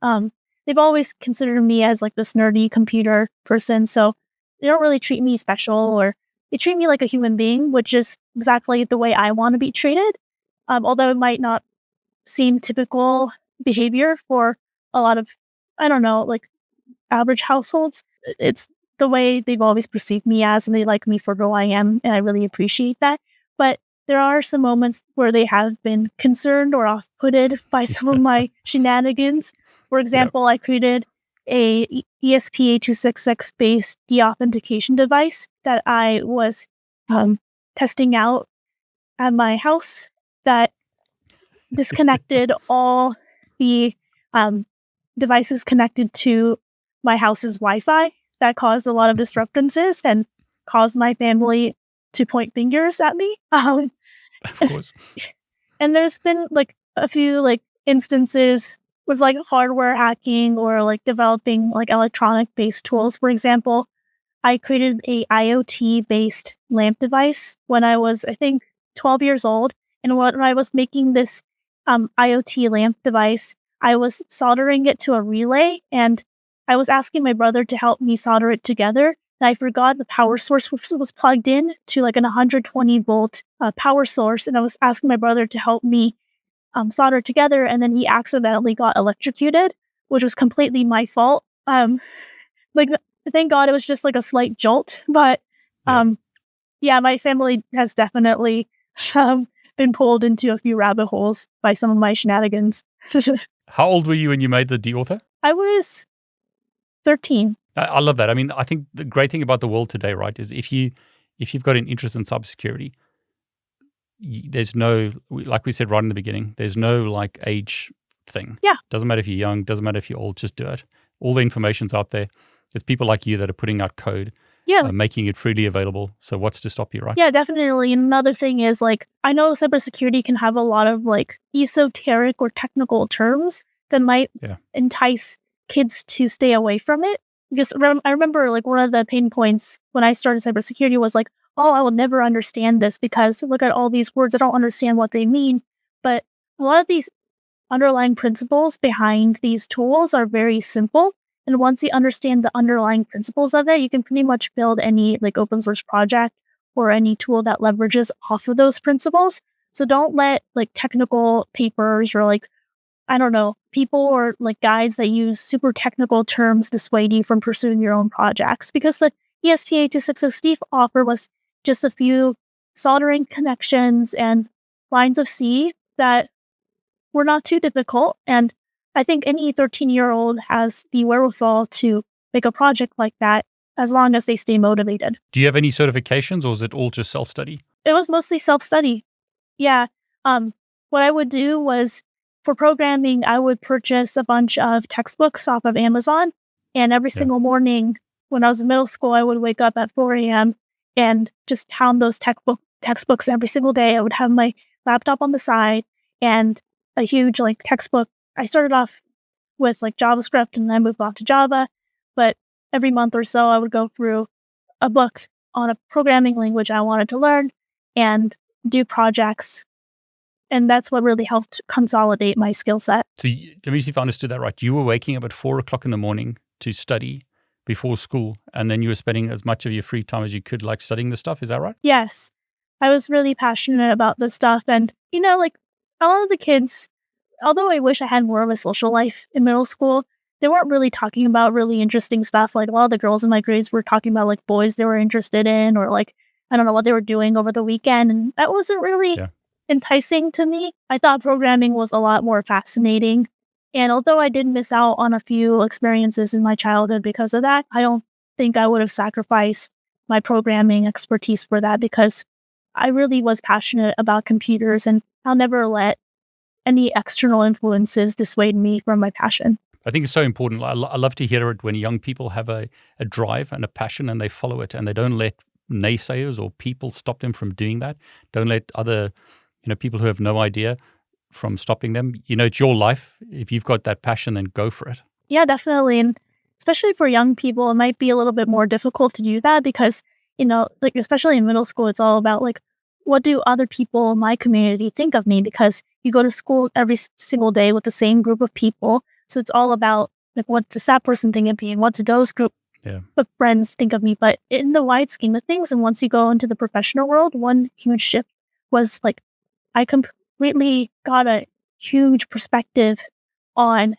They've always considered me as like this nerdy computer person, so they don't really treat me special, or they treat me like a human being, which is exactly the way I want to be treated. Although it might not seem typical behavior for a lot of, I don't know, like average households. It's the way they've always perceived me as, and they like me for who I am, and I really appreciate that. But there are some moments where they have been concerned or off-putted by some of my shenanigans. For example, I created a ESP8266 based deauthentication device that I was testing out at my house that disconnected all the devices connected to my house's Wi-Fi. That caused a lot of disturbances and caused my family to point fingers at me. Of course. And there's been like a few like instances with like hardware hacking or like developing like electronic based tools. For example, I created a IoT based lamp device when I was, I think, 12 years old. And when I was making this IoT lamp device, I was soldering it to a relay, and I was asking my brother to help me solder it together. And I forgot the power source was plugged in to like an 120 volt power source. And I was asking my brother to help me solder together. And then he accidentally got electrocuted, which was completely my fault. Like, thank God it was just like a slight jolt. But yeah, my family has definitely been pulled into a few rabbit holes by some of my shenanigans. How old were you when you made the deauthor? I was 13. I love that. I mean, I think the great thing about the world today, right, is if you've got an interest in cybersecurity, there's no, like we said right in the beginning, there's no like age thing. Yeah. Doesn't matter if you're young, doesn't matter if you're old, just do it. All the information's out there. There's people like you that are putting out code, making it freely available. So what's to stop you, right? Yeah, definitely. And another thing is like, I know cybersecurity can have a lot of like esoteric or technical terms that might entice kids to stay away from it. Because I remember like one of the pain points when I started cybersecurity was like, oh, I will never understand this because look at all these words. I don't understand what they mean. But a lot of these underlying principles behind these tools are very simple. And once you understand the underlying principles of it, you can pretty much build any like open source project or any tool that leverages off of those principles. So don't let like technical papers or like, I don't know, people or like guides that use super technical terms dissuade you from pursuing your own projects, because the ESP8266 offer was just a few soldering connections and lines of C that were not too difficult. And I think any 13-year-old has the wherewithal to make a project like that as long as they stay motivated. Do you have any certifications, or is it all just self-study? It was mostly self-study. Yeah. What I would do was, for programming, I would purchase a bunch of textbooks off of Amazon. And every single morning when I was in middle school, I would wake up at 4 a.m. and just pound those textbooks every single day. I would have my laptop on the side and a huge like textbook. I started off with like JavaScript and then moved on to Java. But every month or so, I would go through a book on a programming language I wanted to learn and do projects. And that's what really helped consolidate my skill set. So let me see if I understood that right. You were waking up at 4 o'clock in the morning to study before school, and then you were spending as much of your free time as you could like studying the stuff. Is that right? Yes. I was really passionate about this stuff. And, like a lot of the kids, although I wish I had more of a social life in middle school, they weren't really talking about really interesting stuff. Like a lot of the girls in my grades were talking about like boys they were interested in, or like, I don't know what they were doing over the weekend. And that wasn't really enticing to me. I thought programming was a lot more fascinating. And although I did miss out on a few experiences in my childhood because of that, I don't think I would have sacrificed my programming expertise for that, because I really was passionate about computers, and I'll never let any external influences dissuade me from my passion. I think it's so important. I love to hear it when young people have a drive and a passion and they follow it, and they don't let naysayers or people stop them from doing that. Don't let other people who have no idea from stopping them. It's your life. If you've got that passion, then go for it. Yeah, definitely. And especially for young people, it might be a little bit more difficult to do that because, like especially in middle school, it's all about like, what do other people in my community think of me? Because you go to school every single day with the same group of people. So it's all about like, what does that person think of me and what do those group of friends think of me? But in the wide scheme of things, and once you go into the professional world, one huge shift was like, I completely got a huge perspective on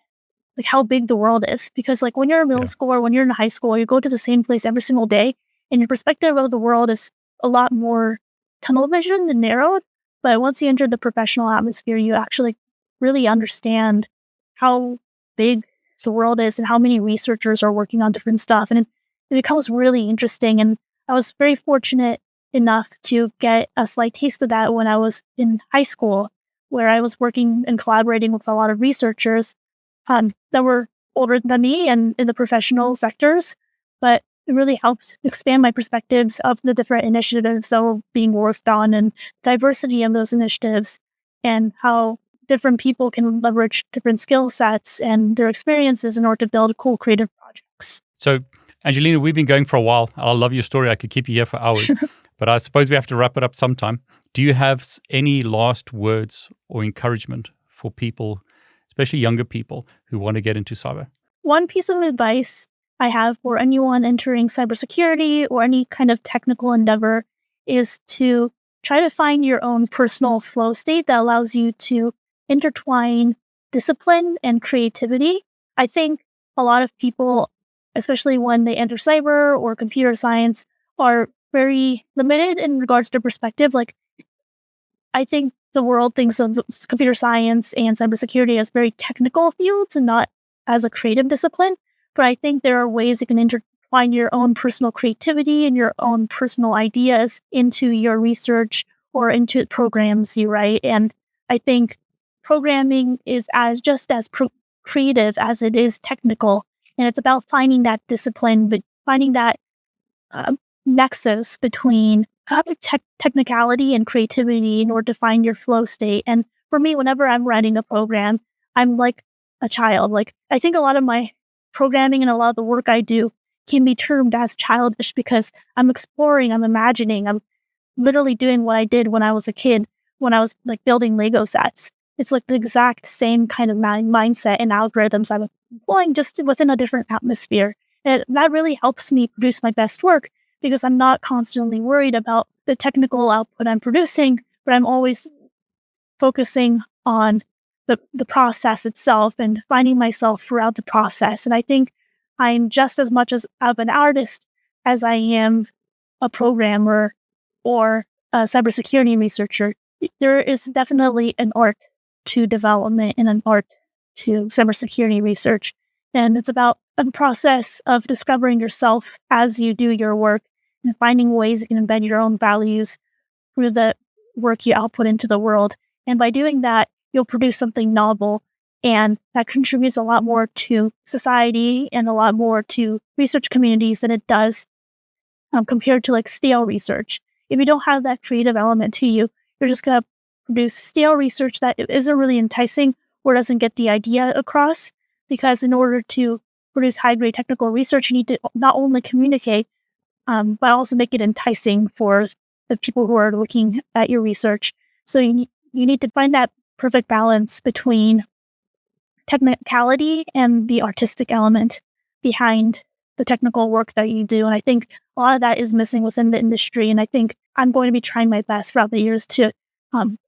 like how big the world is. Because like when you're in middle school or when you're in high school, you go to the same place every single day, and your perspective of the world is a lot more tunnel vision and narrowed. But once you enter the professional atmosphere, you actually really understand how big the world is and how many researchers are working on different stuff. And it becomes really interesting. And I was very fortunate enough to get a slight taste of that when I was in high school, where I was working and collaborating with a lot of researchers that were older than me and in the professional sectors. But it really helped expand my perspectives of the different initiatives that were being worked on and diversity of those initiatives, and how different people can leverage different skill sets and their experiences in order to build cool creative projects. So, Angelina, we've been going for a while. I love your story. I could keep you here for hours, but I suppose we have to wrap it up sometime. Do you have any last words or encouragement for people, especially younger people who want to get into cyber? One piece of advice I have for anyone entering cybersecurity or any kind of technical endeavor is to try to find your own personal flow state that allows you to intertwine discipline and creativity. I think a lot of people, especially when they enter cyber or computer science, are very limited in regards to perspective. Like, I think the world thinks of computer science and cybersecurity as very technical fields and not as a creative discipline. But I think there are ways you can intertwine your own personal creativity and your own personal ideas into your research or into programs you write. And I think programming is just as creative as it is technical. And it's about finding that discipline, but finding that nexus between technicality and creativity in order to find your flow state. And for me, whenever I'm writing a program, I'm like a child. Like, I think a lot of my programming and a lot of the work I do can be termed as childish because I'm exploring, I'm imagining, I'm literally doing what I did when I was a kid, when I was like building Lego sets. It's like the exact same kind of mindset and algorithms I'm employing, just within a different atmosphere. And that really helps me produce my best work because I'm not constantly worried about the technical output I'm producing, but I'm always focusing on the process itself and finding myself throughout the process. And I think I'm just as much of an artist as I am a programmer or a cybersecurity researcher. There is definitely an art to development and an art to cybersecurity research. And it's about a process of discovering yourself as you do your work and finding ways you can embed your own values through the work you output into the world. And by doing that, you'll produce something novel, and that contributes a lot more to society and a lot more to research communities than it does compared to like stale research. If you don't have that creative element to you, you're just going to produce stale research that isn't really enticing or doesn't get the idea across. because in order to produce high-grade technical research, you need to not only communicate, but also make it enticing for the people who are looking at your research. So you need to find that perfect balance between technicality and the artistic element behind the technical work that you do. And I think a lot of that is missing within the industry. And I think I'm going to be trying my best throughout the years to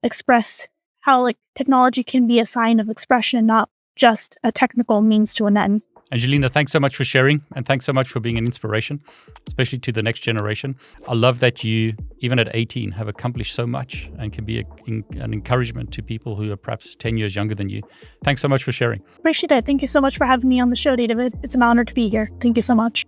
express how technology can be a sign of expression, not just a technical means to an end. Angelina, thanks so much for sharing, and thanks so much for being an inspiration, especially to the next generation. I love that you, even at 18, have accomplished so much and can be an encouragement to people who are perhaps 10 years younger than you. Thanks so much for sharing. Appreciate it. Thank you so much for having me on the show, David. It's an honor to be here. Thank you so much.